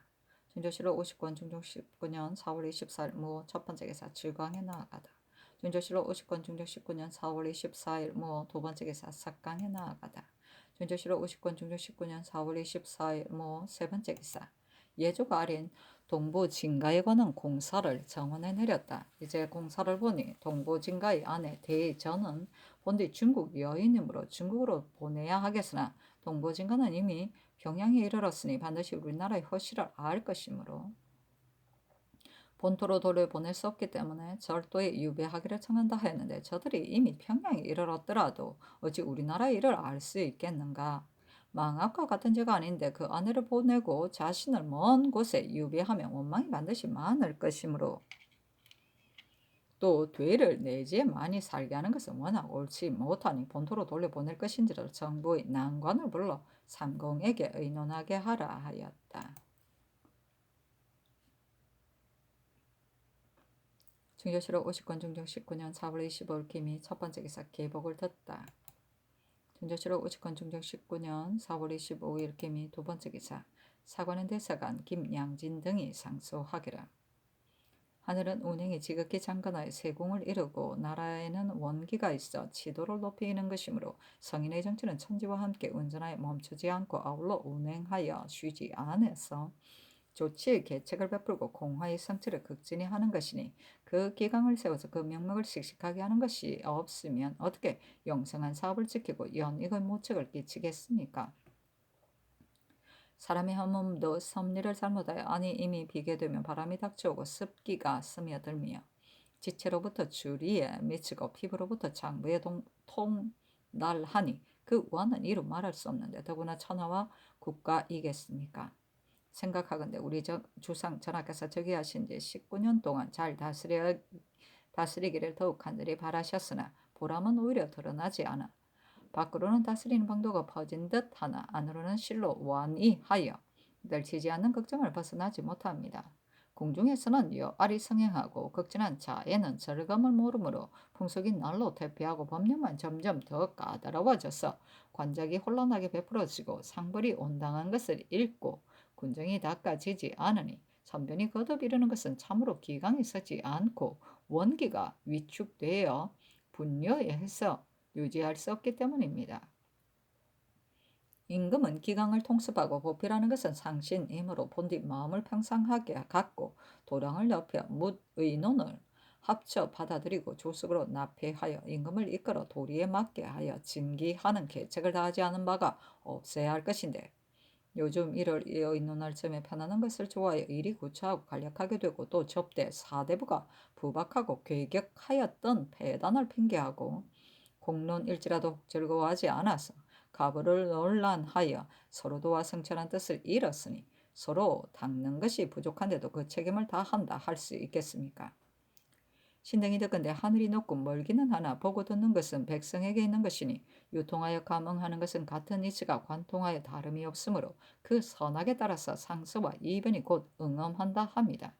진조실록 50권 중종 19년 4월 24일 무호 첫 번째 기사 질광에 나아가다. 진조실록 50권 중종 19년 4월 24일 무호 두 번째 기사 석강에 나아가다. 진조실록 50권 중종 19년 4월 24일 무호 세 번째 기사 예조가 아린 동부 진가에 관한 공사를 정원에 내렸다. 이제 공사를 보니 동부 진가의 아내 대전은 본디 중국 여인이므로 중국으로 보내야 하겠으나 동부 진가는 이미 평양에 이르렀으니 반드시 우리나라의 허실을 알 것이므로 본토로 돌려보낼 수 없기 때문에 절도에 유배하기를 청한다 하였는데 저들이 이미 평양에 이르렀더라도 어찌 우리나라의 일을 알 수 있겠는가? 망학과 같은 죄가 아닌데 그 아내를 보내고 자신을 먼 곳에 유배하면 원망이 반드시 많을 것이므로 또 되를 내지에 많이 살게 하는 것은 워낙 옳지 못하니 본토로 돌려보낼 것인지를 정부의 난관을 불러 삼공에게 의논하게 하라 하였다. 중조실록 50권 중종 19년 4월 25일 김이 첫 번째 기사 계복을 듣다. 중조실록 50권 중종 19년 4월 25일 김이 두 번째 기사 사관원 대사관 김양진 등이 상소하기를 하늘은 운행이 지극히 장건하여 세공을 이루고 나라에는 원기가 있어 지도를 높이는 것이므로 성인의 정치는 천지와 함께 운전하여 멈추지 않고 아울러 운행하여 쉬지 않아서 조치의 계책을 베풀고 공화의 성취를 극진히 하는 것이니 그 기강을 세워서 그 명목을 씩씩하게 하는 것이 없으면 어떻게 영성한 사업을 지키고 연익의 모책을 끼치겠습니까? 사람이 한 몸도 섭리를 잘못하여 안이 이미 비게 되면 바람이 닥쳐오고 습기가 스며들며 지체로부터 주리에 미치고 피부로부터 장부에 통달하니 그 원은 이루 말할 수 없는데 더구나 천하와 국가이겠습니까? 생각하건대 우리 주상 전하께서 즉위하신 지 19년 동안 잘 다스리기를 더욱 간절히 바라셨으나 보람은 오히려 드러나지 않아 밖으로는 다스리는 방도가 퍼진 듯 하나 안으로는 실로 완이하여 널치지 않는 걱정을 벗어나지 못합니다. 궁중에서는 여알이 성행하고 극진한 자에는 절감을 모르므로 풍속이 날로 퇴폐하고 법령만 점점 더 까다로워져서 관작이 혼란하게 베풀어지고 상벌이 온당한 것을 잃고 군정이 닦아지지 않으니 선변이 거듭 이르는 것은 참으로 기강이 서지 않고 원기가 위축되어 분여해서 유지할 수 없기 때문입니다. 임금은 기강을 통습하고 보필하는 것은 상신이므로 본디 마음을 평상하게 갖고 도량을 넓혀 묻의논을 합쳐 받아들이고 조숙으로 납폐하여 임금을 이끌어 도리에 맞게 하여 징기하는 계책을 다하지 않은 바가 없어야 할 것인데 요즘 이를 의논할 점에 편안한 것을 좋아하여 일이 구차하고 간략하게 되고 또 접대 사대부가 부박하고 괴격하였던 폐단을 핑계하고 공론일지라도 즐거워하지 않아서 가부를 논란하여 서로 도와 성천한 뜻을 잃었으니 서로 닦는 것이 부족한데도 그 책임을 다한다 할 수 있겠습니까? 신등이 듣건대 하늘이 높고 멀기는 하나 보고 듣는 것은 백성에게 있는 것이니 유통하여 감응하는 것은 같은 이치가 관통하여 다름이 없으므로 그 선악에 따라서 상서와 이변이 곧 응엄한다 합니다.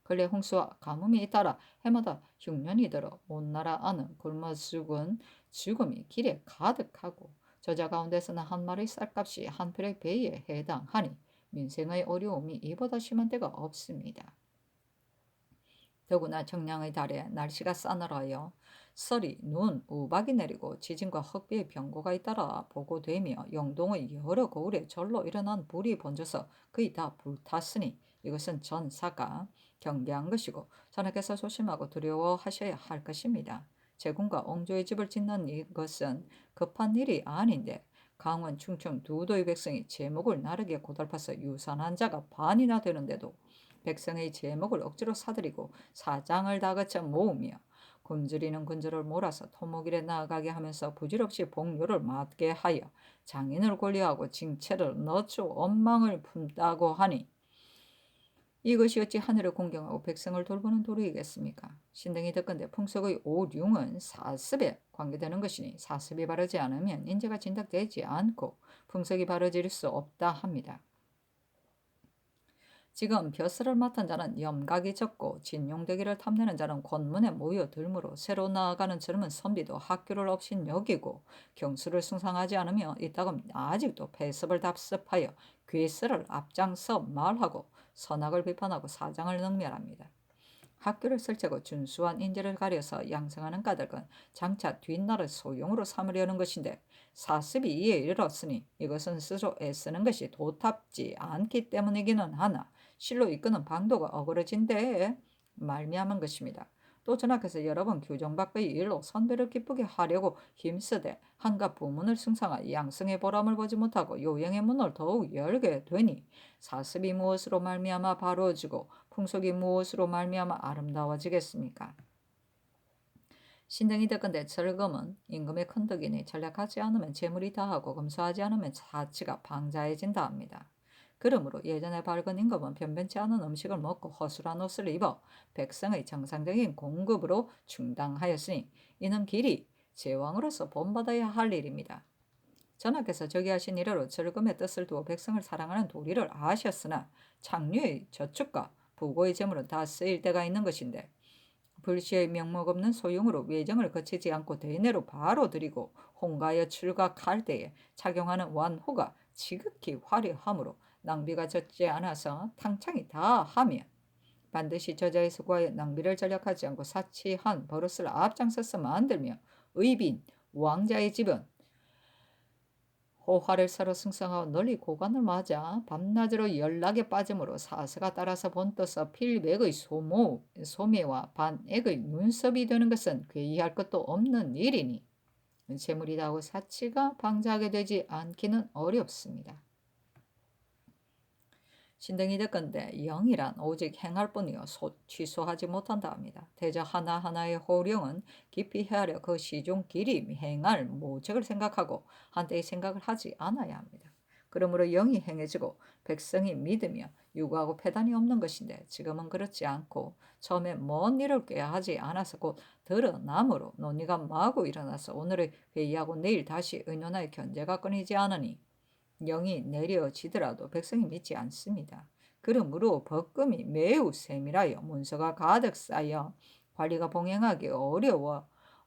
근래 홍수와 가뭄이 잇따라 해마다 흉년이 들어 온 나라 안은 굶어 죽은 죽음이 길에 가득하고 저자 가운데서는 한 마리 쌀값이 한 필의 배에 해당하니 민생의 어려움이 이보다 심한 데가 없습니다. 더구나 정량의 달에 날씨가 싸늘하여 설이 눈, 우박이 내리고 지진과 흑비의 병고가 잇따라 보고되며 영동의 여러 고을에 절로 일어난 불이 번져서 거의 다 불탔으니 이것은 전사가 경계한 것이고 전하께서 조심하고 두려워하셔야 할 것입니다. 제군과 옹조의 집을 짓는 이것은 급한 일이 아닌데 강원 충청 두도의 백성이 제목을 나르게 고달파서 유산한 자가 반이나 되는데도 백성의 제목을 억지로 사들이고 사장을 다 거쳐 모으며 굶주리는 군주를 몰아서 토목일에 나아가게 하면서 부질없이 복료를 맞게 하여 장인을 권리하고 징체를 너초 원망을 품다고 하니 이것이 어찌 하늘을 공경하고 백성을 돌보는 도리이겠습니까? 신등이 듣건대 풍속의 오륜은 사습에 관계되는 것이니 사습이 바르지 않으면 인재가 진닥되지 않고 풍속이 바르질 수 없다 합니다. 지금 벼슬을 맡은 자는 염각이 적고 진용되기를 탐내는 자는 권문에 모여들므로 새로 나아가는 젊은 선비도 학교를 없인 여기고 경수를 숭상하지 않으며 이따금 아직도 폐습을 답습하여 괴설을 앞장서 말하고 선악을 비판하고 사장을 능멸합니다. 학교를 설치고 준수한 인재를 가려서 양성하는 까닭은 장차 뒷날을 소용으로 삼으려는 것인데 사습이 이에 이르렀으니 이것은 스스로 애쓰는 것이 도탑지 않기 때문이기는 하나 실로 이끄는 방도가 어그러진 데에 말미암은 것입니다. 또 전하께서 여러 번 교정 밖의 일로 선배를 기쁘게 하려고 힘쓰되 한갓 부문을 승상하여 양성의 보람을 보지 못하고 요양의 문을 더욱 열게 되니 사습이 무엇으로 말미암아 바로워지고 풍속이 무엇으로 말미암아 아름다워지겠습니까? 신등이 듣건대 절금은 임금의 큰 덕이니 전략하지 않으면 재물이 다하고 검소하지 않으면 사치가 방자해진다 합니다. 그러므로 예전에 밝은 임금은 변변치 않은 음식을 먹고 허술한 옷을 입어 백성의 정상적인 공급으로 충당하였으니 이는 길이 제왕으로서 본받아야 할 일입니다. 전하께서 저기하신 이래로 절금의 뜻을 두어 백성을 사랑하는 도리를 아셨으나 창류의 저축과 부고의 재물은 다 쓰일 때가 있는 것인데 불시의 명목 없는 소용으로 외정을 거치지 않고 대내로 바로 드리고 홍가에 출각할 때에 착용하는 완호가 지극히 화려하므로 낭비가 적지 않아서 탕창이 다하며 반드시 저자의 수고하여 낭비를 전략하지 않고 사치한 버릇을 앞장서서 만들며 의빈 왕자의 집은 호화를 서로 승성하고 널리 고관을 맞아 밤낮으로 연락에 빠짐으로 사세가 따라서 본떠서 필백의 소매와 반액의 눈썹이 되는 것은 괴이할 것도 없는 일이니 재물이 다하고 사치가 방자하게 되지 않기는 어렵습니다. 신등이 듣건대 영이란 오직 행할 뿐이요 취소하지 못한다 합니다. 대저 하나하나의 호령은 깊이 헤아려 그 시중 길이 행할 모책을 생각하고 한때의 생각을 하지 않아야 합니다. 그러므로 영이 행해지고 백성이 믿으며 유구하고 패단이 없는 것인데 지금은 그렇지 않고 처음에 먼 일을 꾀야 하지 않아서 곧 드러남으로 논의가 마구 일어나서 오늘의 회의하고 내일 다시 의논하여 견제가 끊이지 않으니 영이 내려지더라도 백성이 믿지 않습니다. 그러므로 법금이 매우 세밀하여 문서가 가득 쌓여 관리가 봉행하기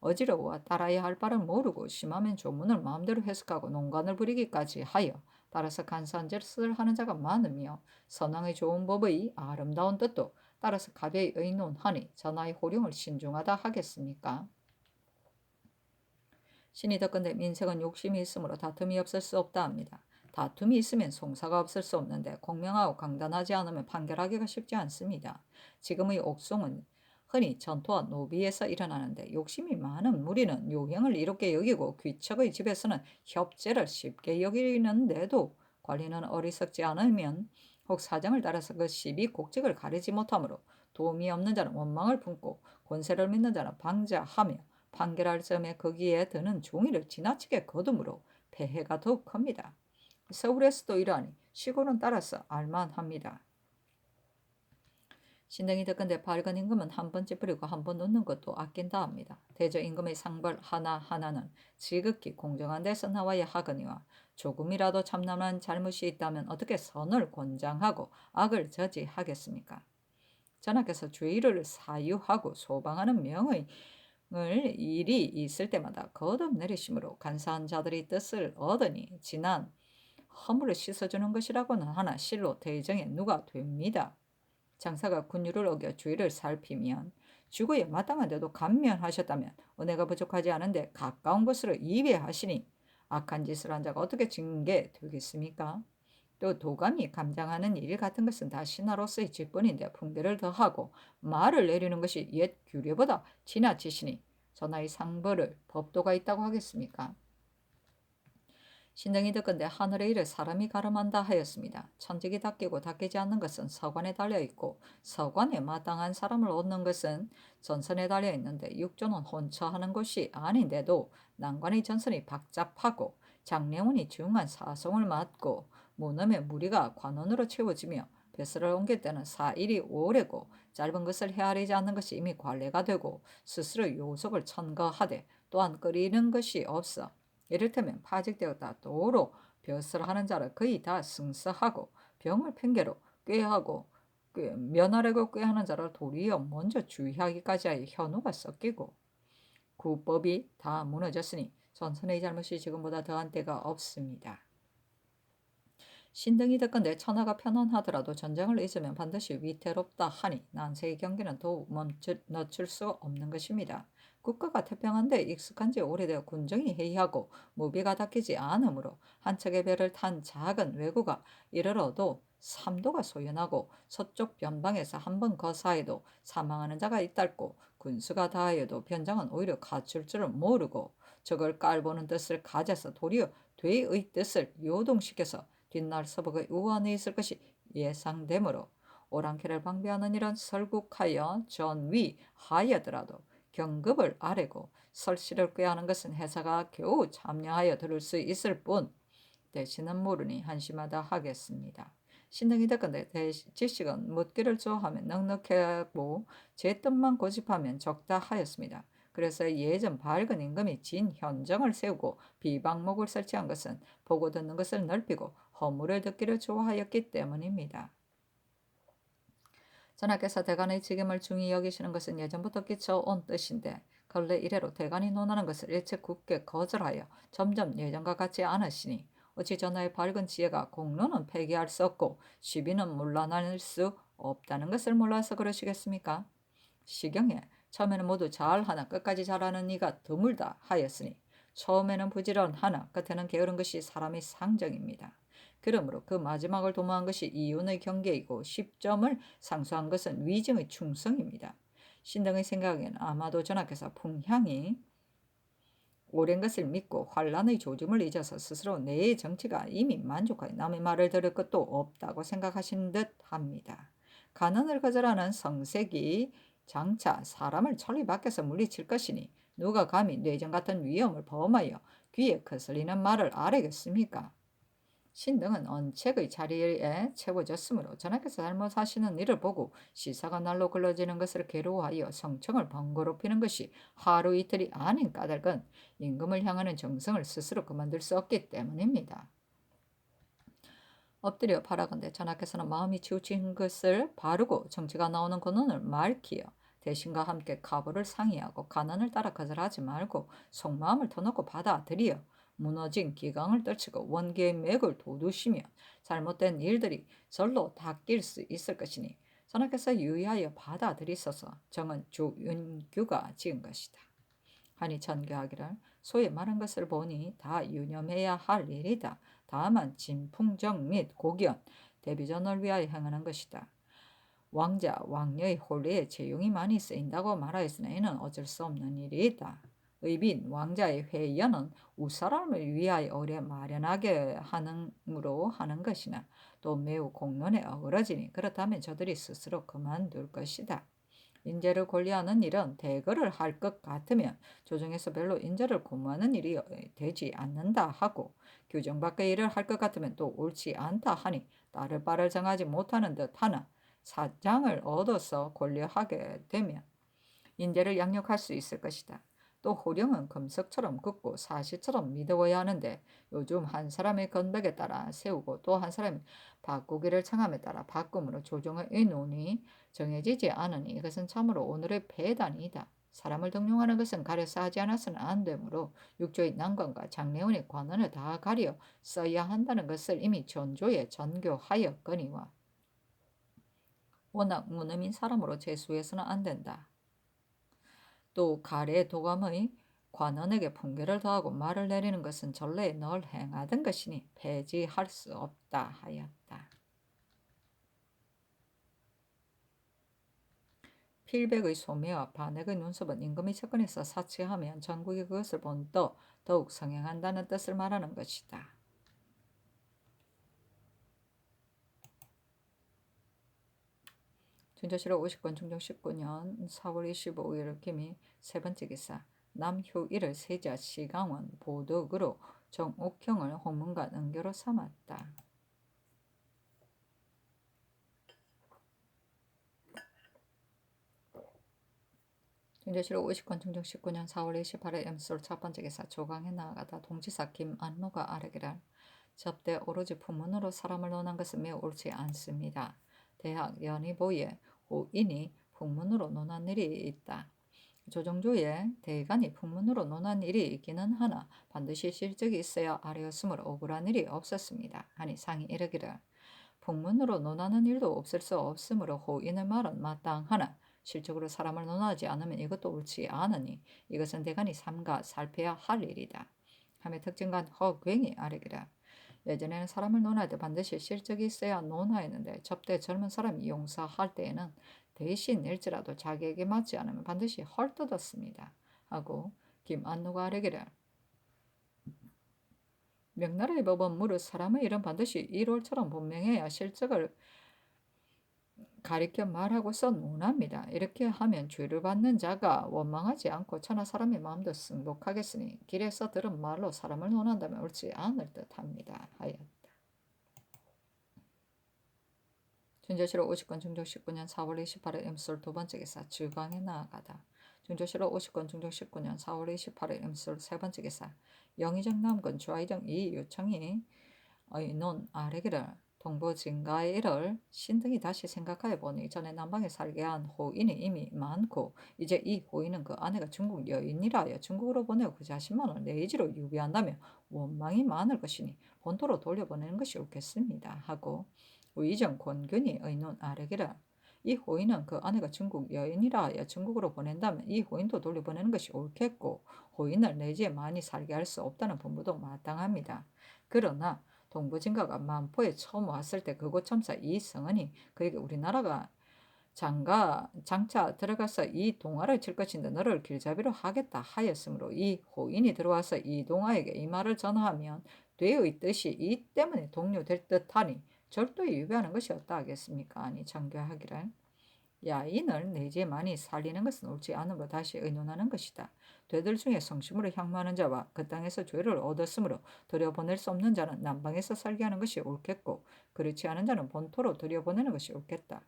어지러워 따라야 할 바를 모르고 심하면 조문을 마음대로 해석하고 농간을 부리기까지 하여 따라서 간사한 짓을 하는 자가 많으며 선왕의 좋은 법의 아름다운 뜻도 따라서 가벼이 의논하니 전하의 호령을 신중하다 하겠습니까? 신이 덧건데 민색은 욕심이 있으므로 다툼이 없을 수 없다 합니다. 다툼이 있으면 송사가 없을 수 없는데 공명하고 강단하지 않으면 판결하기가 쉽지 않습니다. 지금의 옥송은 흔히 전투와 노비에서 일어나는데 욕심이 많은 무리는 요행을 이롭게 여기고 귀척의 집에서는 협제를 쉽게 여기는데도 관리는 어리석지 않으면 혹 사정을 따라서 그 시비 곡직을 가리지 못하므로 도움이 없는 자는 원망을 품고 권세를 믿는 자는 방자하며 판결할 점에 거기에 드는 종이를 지나치게 거둠으로 폐해가 더욱 큽니다. 서울에서도 이러하니 시골은 따라서 알만합니다. 신등이 듣건대 밝은 임금은 한 번 찌푸리고 한 번 놓는 것도 아낀다 합니다. 대저 임금의 상벌 하나하나는 지극히 공정한 데서 나와야 하거니와 조금이라도 참남한 잘못이 있다면 어떻게 선을 권장하고 악을 저지하겠습니까? 전하께서 죄의를 사유하고 소방하는 명의 일이 있을 때마다 거듭 내리심으로 간사한 자들의 뜻을 얻으니 지난 허물을 씻어주는 것이라고는 하나 실로 대정에 누가 됩니다. 장사가 군율을 어겨 주의를 살피면 주거에 마땅한데도 감면하셨다면 은혜가 부족하지 않은데 가까운 것으로 이배하시니 악한 짓을 한 자가 어떻게 징계되겠습니까? 또 도감이 감장하는 일 같은 것은 다 신하로서의 직분인데 붕대를 더하고 말을 내리는 것이 옛 규례보다 지나치시니 전하의 상벌을 법도가 있다고 하겠습니까? 신등이 듣건대 하늘의 일을 사람이 가름한다 하였습니다. 천직이 닦이고 닦이지 않는 것은 서관에 달려있고 서관에 마땅한 사람을 얻는 것은 전선에 달려있는데 육조는 혼처하는 것이 아닌데도 난관의 전선이 박잡하고 장례원이 중한 사송을 맡고 무덤의 무리가 관원으로 채워지며 벼슬을 옮길 때는 사일이 오래고 짧은 것을 헤아리지 않는 것이 이미 관례가 되고 스스로 요속을 천거하되 또한 끓이는 것이 없어 이를테면 파직되었다 도로 벼슬하는 자를 거의 다 승서하고 병을 핑계로 꾀하고 면하려고 꾀하는 자를 도리어 먼저 주의하기까지 하여 현우가 섞이고 구법이 다 무너졌으니 전선의 잘못이 지금보다 더한 때가 없습니다. 신등이 듣건대 천하가 편안하더라도 전쟁을 잊으면 반드시 위태롭다 하니 난세의 경기는 더욱 늦출 수 없는 것입니다. 국가가 태평한데 익숙한 지 오래되어 군정이 해이하고 무비가 닦이지 않으므로 한 척의 배를 탄 작은 왜구가 이르러도 삼도가 소연하고 서쪽 변방에서 한 번 거사해도 사망하는 자가 있달고 군수가 다하여도 변장은 오히려 갖출 줄을 모르고 적을 깔보는 뜻을 가져서 도리어 되의 뜻을 요동시켜서 뒷날 서북의 우환에 있을 것이 예상되므로 오랑캐를 방비하는 일은 설국하여 전위하여더라도 경급을 아래고 설씨를 꾀하는 것은 해사가 겨우 참여하여 들을 수 있을 뿐 대신은 모르니 한심하다 하겠습니다. 신등이 듣건대 지식은 묻기를 좋아하면 넉넉하고 제 뜻만 고집하면 적다 하였습니다. 그래서 예전 밝은 임금이 진현정을 세우고 비방목을 설치한 것은 보고 듣는 것을 넓히고 허물을 듣기를 좋아하였기 때문입니다. 전하께서 대간의 직임을 중히 여기시는 것은 예전부터 끼쳐온 뜻인데 근래 이래로 대간이 논하는 것을 일체 굳게 거절하여 점점 예전과 같지 않으시니 어찌 전하의 밝은 지혜가 공론은 폐기할 수 없고 시비는 물러날 수 없다는 것을 몰라서 그러시겠습니까? 시경에 처음에는 모두 잘하나 끝까지 잘하는 이가 드물다 하였으니 처음에는 부지런하나 끝에는 게으른 것이 사람의 상정입니다. 그러므로 그 마지막을 도모한 것이 이윤의 경계이고 10점을 상수한 것은 위증의 충성입니다. 신등의 생각에는 아마도 전하께서 풍향이 오랜 것을 믿고 환란의 조짐을 잊어서 스스로 내 정치가 이미 만족하여 남의 말을 들을 것도 없다고 생각하시는 듯 합니다. 간언을 거절하는 성색이 장차 사람을 천리 밖에서 물리칠 것이니 누가 감히 뇌정 같은 위험을 범하여 귀에 거슬리는 말을 아뢰겠습니까? 신등은 언책의 자리에 채워졌으므로 전하께서 잘못하시는 일을 보고 시사가 날로 걸러지는 것을 괴로워하여 성청을 번거롭히는 것이 하루 이틀이 아닌 까닭은 임금을 향하는 정성을 스스로 그만둘 수 없기 때문입니다. 엎드려 바라건대 전하께서는 마음이 치우친 것을 바르고 정치가 나오는 근원을 맑히어 대신과 함께 가보를 상의하고 간언을 따라 거절하지 말고 속마음을 터놓고 받아들여 무너진 기강을 떨치고 원기의 맥을 돋우시면 잘못된 일들이 절로 닦일 수 있을 것이니 전하께서 유의하여 받아들이소서. 정은 주윤규가 지은 것이다. 하니 전교하기를 소위 말한 것을 보니 다 유념해야 할 일이다. 다만 진풍정 및 고견, 대비전을 위하여 행하는 것이다. 왕자, 왕녀의 혼례에 재용이 많이 쓰인다고 말하였으나 이는 어쩔 수 없는 일이다. 의빈, 왕자의 회의는 우사람을 위하여 오래 마련하게 하는으로 하는 것이나 또 매우 공론에 어그러지니 그렇다면 저들이 스스로 그만둘 것이다. 인재를 권리하는 일은 대거를 할 것 같으면 조정에서 별로 인재를 고무하는 일이 되지 않는다 하고 규정 밖의 일을 할 것 같으면 또 옳지 않다 하니 따를 바를 정하지 못하는 듯 하나 사장을 얻어서 권리하게 되면 인재를 양육할 수 있을 것이다. 또 호령은 금석처럼 굳고 사시처럼 믿어야 하는데 요즘 한 사람의 건백에 따라 세우고 또 한 사람이 바꾸기를 청함에 따라 바꿈으로 조정의 논이 정해지지 않으니 이것은 참으로 오늘의 폐단이다. 사람을 등용하는 것은 가려서 하지 않아서는 안 되므로 육조의 난관과 장례원의 관원을 다 가려 써야 한다는 것을 이미 전조에 전교하였거니와 워낙 무능인 사람으로 재수해서는 안 된다. 또 가래 도감의 관원에게 풍계를 더하고 말을 내리는 것은 전래에 늘 행하던 것이니 폐지할 수 없다 하였다. 필백의 소매와 반액의 눈썹은 임금의 채권에서 사치하면 전국이 그것을 본떠 더욱 성행한다는 뜻을 말하는 것이다. 준조실록 50권 중종 19년 4월 25일 김이 세 번째 기사 남효일을 세자 시강원 보덕으로 정옥형을 홍문관 은교로 삼았다. 준조실록 50권 중종 19년 4월 28일 임술 첫 번째 기사 조강에 나아가다 동지사 김안노가 아뢰기를 접대 오로지 풍문으로 사람을 논한 것은 매우 옳지 않습니다. 대학 연희보에 호인이 풍문으로 논한 일이 있다. 조정조에 대간이 풍문으로 논한 일이 있기는 하나 반드시 실적이 있어야 아뢰었으므로 억울한 일이 없었습니다. 하니 상이 이르기를 풍문으로 논하는 일도 없을 수 없으므로 호인의 말은 마땅하나 실적으로 사람을 논하지 않으면 이것도 옳지 않으니 이것은 대간이 삼가 살펴야 할 일이다. 하며 특징간 허괭이 아뢰기를 예전에는 사람을 논할 때 반드시 실적이 있어야 논하였는데 접대 젊은 사람이 용사할 때에는 대신일지라도 자기에게 맞지 않으면 반드시 헐뜯었습니다. 하고 김안누가 아뢰기를 명나라의 법은 무릇 사람의 일은 반드시 일월처럼 분명해야 실적을 가리켜 말하고서 논합니다. 이렇게 하면 죄를 받는 자가 원망하지 않고 천하 사람의 마음도 승복하겠으니 길에서 들은 말로 사람을 논한다면 옳지 않을 듯합니다. 하였다. 준조실록 50권 중종 19년 4월 28일 임술 두 번째 기사 주광에 나아가다. 준조실록 50권 중종 19년 4월 28일 임술 세 번째 기사 영의정 남군 주하의정 이유청이 논 아래기를 동부진가의 일을 신등이 다시 생각하여 보니 전에 남방에 살게 한 호인이 이미 많고 이제 이 호인은 그 아내가 중국 여인이라 하여 중국으로 보내고 그 자신만을 내지로 유비한다면 원망이 많을 것이니 본토로 돌려보내는 것이 옳겠습니다. 하고 의정 권균이 의논 아래기를 이 호인은 그 아내가 중국 여인이라 하여 중국으로 보낸다면 이 호인도 돌려보내는 것이 옳겠고 호인을 내지에 많이 살게 할 수 없다는 분부도 마땅합니다. 그러나 동부진가가 만포에 처음 왔을 때 그곳 첨사 이성은이 그에게 우리나라가 장차 들어가서 이 동아를 칠 것인데 너를 길잡이로 하겠다 하였으므로 이 호인이 들어와서 이 동아에게 이 말을 전하면 되의 뜻이 이 때문에 동료될 듯하니 절도에 위배하는 것이었다 하겠습니까? 아니 장교하기를 야인을 내 집에 많이 살리는 것은 옳지 않으므로 다시 의논하는 것이다. 되들 중에 성심으로 향모하는 자와 그 땅에서 죄를 얻었으므로 들여보낼 수 없는 자는 남방에서 살게 하는 것이 옳겠고 그렇지 않은 자는 본토로 들여보내는 것이 옳겠다.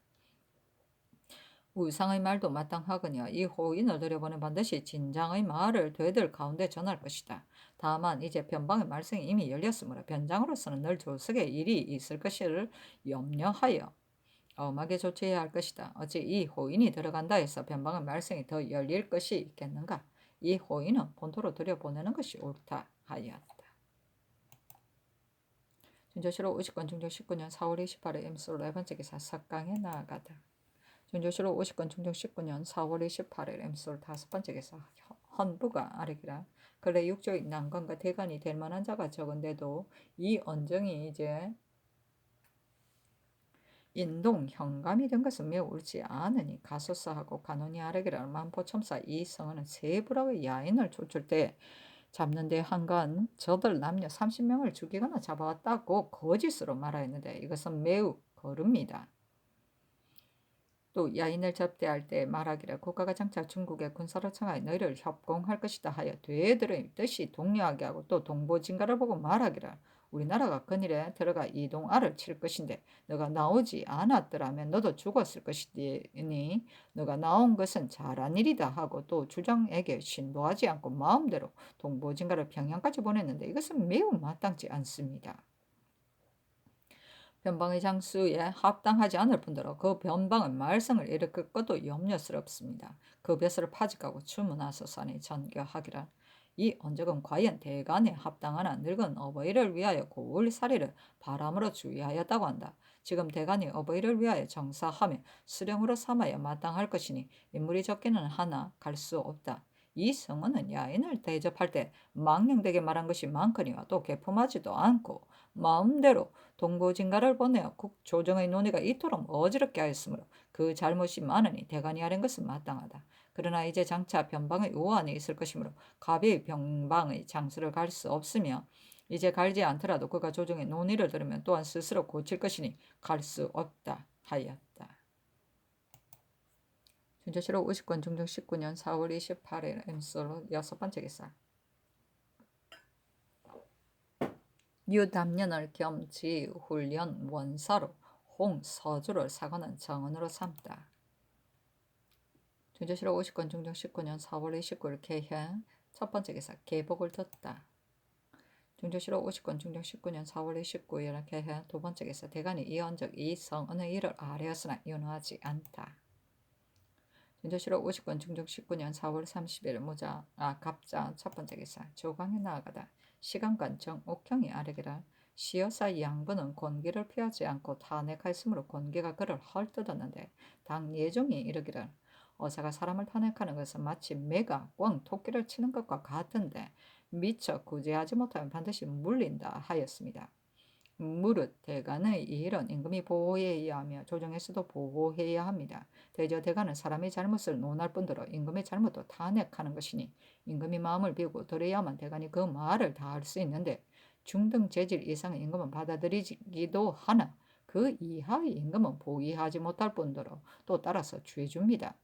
우상의 말도 마땅하거니와 이 호인을 들여보내 반드시 진장의 말을 되들 가운데 전할 것이다. 다만 이제 변방의 말씀이 이미 열렸으므로 변장으로서는 늘 조석에 일이 있을 것을 염려하여 엄하게 조치해야 할 것이다. 어찌 이 호인이 들어간다 해서 변방의 말씀이 더 열릴 것이 있겠는가? 이 호인은 본토로 들여보내는 것이 옳다 하였다. 준조실록 50권 중종 19년 4월 28일 임솔 4번째 기사 석강에 나아가다. 준조실록 50권 중종 19년 4월 28일 임솔 5번째 기사 헌부가 아래기라. 근래 육조의 난관과 대간이 될 만한 자가 적은데도 이 언정이 이제 인동 현감이 된 것은 매우 옳지 않으니 가소사하고 간원이 아래기라. 만포첨사 이 성은 세부라의 야인을 쫓을 때 잡는 데 한간 저들 남녀 30명을 죽이거나 잡아왔다고 거짓으로 말하였는데 이것은 매우 거릅니다. 또 야인을 접대할 때 말하기를 국가가 장차 중국의 군사를 청하여 너희를 협공할 것이다 하여 되들의 뜻이 동료하게 하고 또 동보진가를 보고 말하기를 우리나라가 그일에 들어가 이동알을 칠 것인데 너가 나오지 않았더라면 너도 죽었을 것이니 너가 나온 것은 잘한 일이다 하고 또 주장에게 신도하지 않고 마음대로 동보진가를 평양까지 보냈는데 이것은 매우 마땅치 않습니다. 변방의 장수에 합당하지 않을 뿐더러 그 변방의 말썽을 일으킬 것도 염려스럽습니다. 그 벼슬을 파직하고 추문하소서니 전교하기라. 이 언적은 과연 대간에 합당하나 늙은 어버이를 위하여 고울살이를 바람으로 주의하였다고 한다. 지금 대간이 어버이를 위하여 정사하며 수령으로 삼아야 마땅할 것이니 인물이 적기는 하나 갈 수 없다. 이 성은은 야인을 대접할 때 망령되게 말한 것이 많거니와 또 개품하지도 않고 마음대로 동고진가를 보내어 국조정의 논의가 이토록 어지럽게 하였으므로 그 잘못이 많으니 대간이 하는 것은 마땅하다. 그러나 이제 장차 변방의 우환이 있을 것이므로 갑의 변방의 장수를 갈 수 없으며 이제 갈지 않더라도 그가 조정의 논의를 들으면 또한 스스로 고칠 것이니 갈 수 없다 하였다. 준조실록 50권 중종 19년 4월 28일 임솔로 6번째 기사 유담년을 겸지 훈련 원사로 홍서주를 사관은 정언으로 삼다. 준조실록 50권 중종 19년 4월 29일 개현 첫번째 기사 계복을 듣다. 준조실록 50권 중종 19년 4월 29일 개현 두번째 기사 대간이 이언적 이 성은의 일을 아뢰었으나 윤호하지 않다. 준조실록 50권 중종 19년 4월 30일 갑자 첫번째 기사 조광에 나아가다. 시간간 정옥형이 아뢰기라. 시여사 양부는 권기를 피하지 않고 탄핵하였으므로 권기가 그를 헐뜯었는데 당 예종이 이르기를 어사가 사람을 탄핵하는 것은 마치 매가 꿩 토끼를 치는 것과 같은데 미처 구제하지 못하면 반드시 물린다 하였습니다. 무릇 대간의 이 일은 임금이 보호해야 하며 조정에서도 보호해야 합니다. 대저 대간은 사람의 잘못을 논할 뿐더러 임금의 잘못도 탄핵하는 것이니 임금이 마음을 비우고 들어야만 대간이 그 말을 다 할 수 있는데 중등 재질 이상의 임금은 받아들이기도 하나 그 이하의 임금은 보위하지 못할 뿐더러 또 따라서 죄줍니다.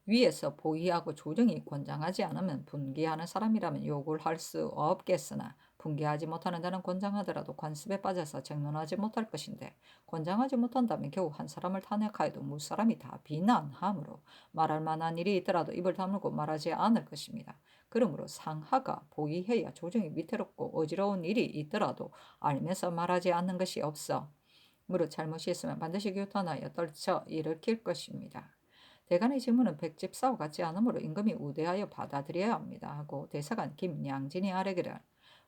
위에서 보위하고 조정이 권장하지 않으면 분개하는 사람이라면 욕을 할 수 없겠으나 분개하지 못하는 자는 권장하더라도 관습에 빠져서 쟁론하지 못할 것인데 권장하지 못한다면 겨우 한 사람을 탄핵하여도 물사람이 다 비난하므로 말할 만한 일이 있더라도 입을 다물고 말하지 않을 것입니다. 그러므로 상하가 보위해야 조정이 위태롭고 어지러운 일이 있더라도 알면서 말하지 않는 것이 없어 무릇 잘못이 있으면 반드시 규탄하여 떨쳐 일으킬 것입니다. 대간의 질문은 백집사와 같지 않으므로 임금이 우대하여 받아들여야 합니다 하고 대사관 김양진이 아뢰기를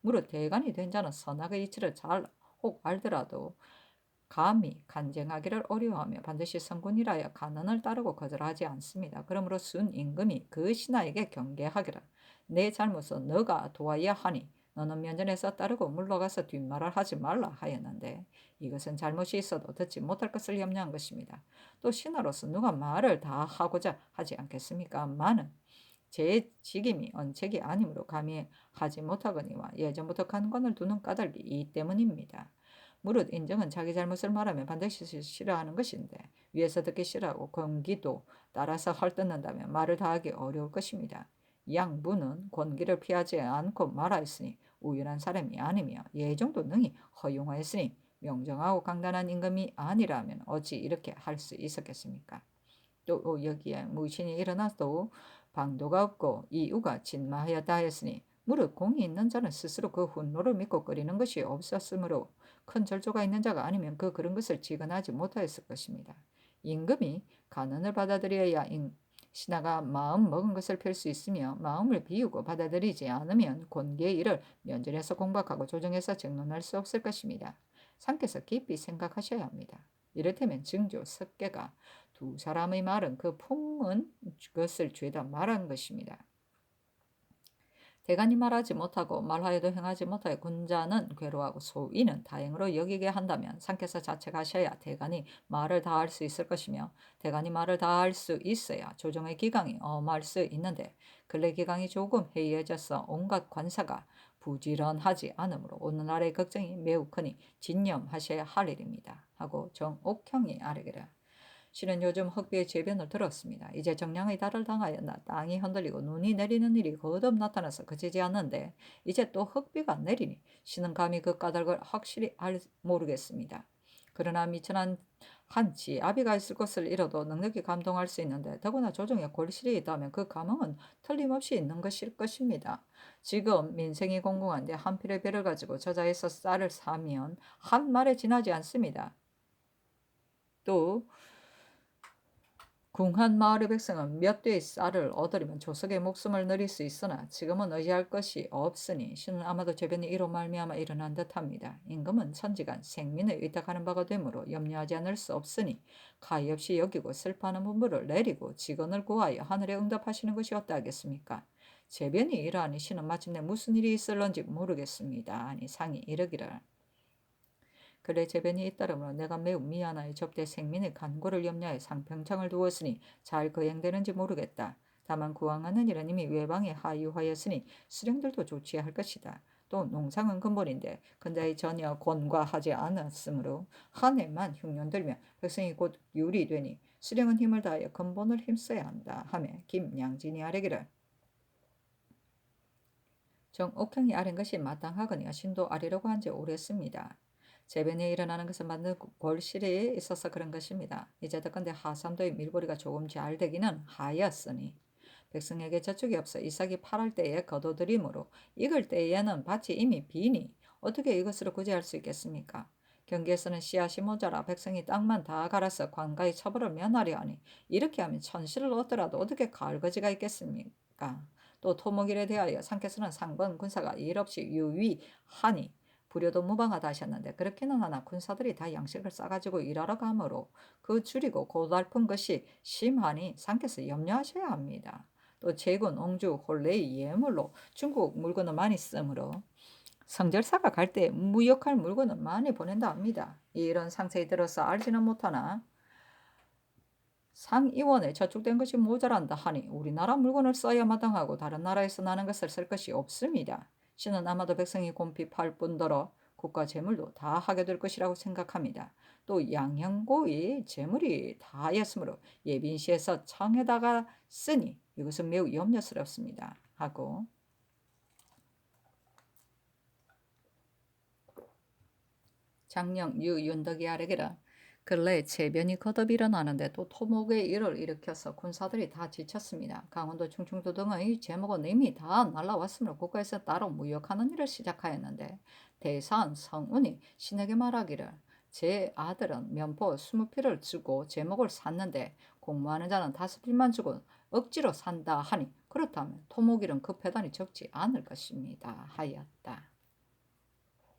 무릇 대간이 된 자는 선악의 이치를 잘 혹 알더라도 감히 간쟁하기를 어려워하며 반드시 성군이라여 간언을 따르고 거절하지 않습니다. 그러므로 순 임금이 그 신하에게 경계하기를 내 잘못은 너가 도와야 하니 너는 면전에서 따르고 물러가서 뒷말을 하지 말라 하였는데 이것은 잘못이 있어도 듣지 못할 것을 염려한 것입니다. 또 신하로서 누가 말을 다 하고자 하지 않겠습니까? 많은 제 직임이 언책이 아니므로 감히 하지 못하거니와 예전부터 간관을 두는 까닭이 이 때문입니다. 무릇 인정은 자기 잘못을 말하면 반드시 싫어하는 것인데 위에서 듣기 싫어하고 권기도 따라서 헐뜯는다면 말을 다하기 어려울 것입니다. 양부는 권기를 피하지 않고 말하였으니 우연한 사람이 아니며 예정도 능히 허용하였으니 명정하고 강단한 임금이 아니라면 어찌 이렇게 할 수 있었겠습니까? 또 여기에 무신이 일어나도 방도가 없고 이유가 진마하였다 하였으니 무릇 공이 있는 자는 스스로 그 훈로를 믿고 끓이는 것이 없었으므로 큰 절조가 있는 자가 아니면 그런 것을 지근하지 못하였을 것입니다. 임금이 간언을 받아들여야 신하가 마음 먹은 것을 펼 수 있으며 마음을 비우고 받아들이지 않으면 권계의 일을 면전에서 공박하고 조정해서 정론할 수 없을 것입니다. 상께서 깊이 생각하셔야 합니다. 이를테면 증조, 석계가 두 사람의 말은 그 품은 것을 죄다 말한 것입니다. 대간이 말하지 못하고 말하여도 행하지 못하여 군자는 괴로워하고 소인은 다행으로 여기게 한다면 상께서 자책하셔야 대간이 말을 다할 수 있을 것이며 대간이 말을 다할 수 있어야 조정의 기강이 엄할 수 있는데 근래 기강이 조금 해이해져서 온갖 관사가 부지런하지 않으므로 오늘날의 걱정이 매우 크니 진념하셔야 할 일입니다. 하고 정옥형이 아뢰기를 실은 요즘 흑비의 재변을 들었습니다. 이제 정량의 달을 당하였나 땅이 흔들리고 눈이 내리는 일이 거듭 나타나서 그치지 않는데 이제 또 흑비가 내리니 신은 감히 그 까닭을 확실히 모르겠습니다. 그러나 미천한 한 지아비가 있을 것을 잃어도 넉넉히 감동할 수 있는데 더구나 조정에 골실이 있다면 그 감흥은 틀림없이 있는 것일 것입니다. 지금 민생이 공공한데 한 필의 배를 가지고 저자에서 쌀을 사면 한 말에 지나지 않습니다. 또 궁한 마을의 백성은 몇 대의 쌀을 얻으려면 조석의 목숨을 늘릴 수 있으나 지금은 의지할 것이 없으니 신은 아마도 재변이 이로 말미암아 일어난 듯합니다. 임금은 천지간 생민을 의탁하는 바가 되므로 염려하지 않을 수 없으니 가엾이 여기고 슬퍼하는 분부를 내리고 직언을 구하여 하늘에 응답하시는 것이 어떠하겠습니까? 재변이 이러하니 신은 마침내 무슨 일이 있을런지 모르겠습니다. 아니 상이 이르기를 그래 재변이 잇따르므로 내가 매우 미안하여 접대 생민의 간고를 염려해 상평창을 두었으니 잘 거행되는지 모르겠다. 다만 구항하는 일은 이미 외방에 하유하였으니 수령들도 조치할 것이다. 또 농상은 근본인데 근자에 전혀 권과하지 않았으므로 한 해만 흉년들며 백성이 곧 유리 되니 수령은 힘을 다하여 근본을 힘써야 한다 하며 김양진이 아뢰기를 정옥형이 아랜 것이 마땅하거니와 신도 아뢰려고 한 지 오랬습니다. 재변이 일어나는 것은 맞는 골실이 있어서 그런 것입니다. 이제 더건대 하삼도의 밀보리가 조금 잘 되기는 하였으니 백성에게 저축이 없어 이삭이 팔할 때에 거둬들이므로 익을 때에는 밭이 이미 비니 어떻게 이것으로 구제할 수 있겠습니까? 경기에서는 씨앗이 모자라 백성이 땅만 다 갈아서 관가의 처벌을 면하려 하니 이렇게 하면 천실을 얻더라도 어떻게 갈거지가 있겠습니까? 또 토목일에 대하여 상께서는 상번 군사가 일 없이 유위하니 부려도 무방하다 하셨는데 그렇기는 하나 군사들이 다 양식을 싸가지고 일하러 가므로 그 줄이고 고달픈 것이 심하니 상께서 염려하셔야 합니다. 또 제군, 옹주, 홀레의 예물로 중국 물건을 많이 쓰므로 성절사가 갈 때 무역할 물건을 많이 보낸다 합니다. 이런 상태에 들어서 알지는 못하나 상의원에 저축된 것이 모자란다 하니 우리나라 물건을 써야 마땅하고 다른 나라에서 나는 것을 쓸 것이 없습니다. 신은 아마도 백성이 곰핍할 뿐더러 국가 재물도 다 하게 될 것이라고 생각합니다. 또 양형고의 재물이 다였으므로 예빈시에서 청에다가 쓰니 이것은 매우 염려스럽습니다. 하고 장령 유윤덕이 아뢰기라 근래 재변이 거듭 일어나는데 또 토목의 일을 일으켜서 군사들이 다 지쳤습니다. 강원도 충청도 등의 제목은 이미 다 날라왔으므로 국가에서 따로 무역하는 일을 시작하였는데 대산 성운이 신에게 말하기를 제 아들은 면포 20필을 주고 제목을 샀는데 공무하는 자는 5필만 주고 억지로 산다 하니 그렇다면 토목일은 그 패단이 적지 않을 것입니다. 하였다.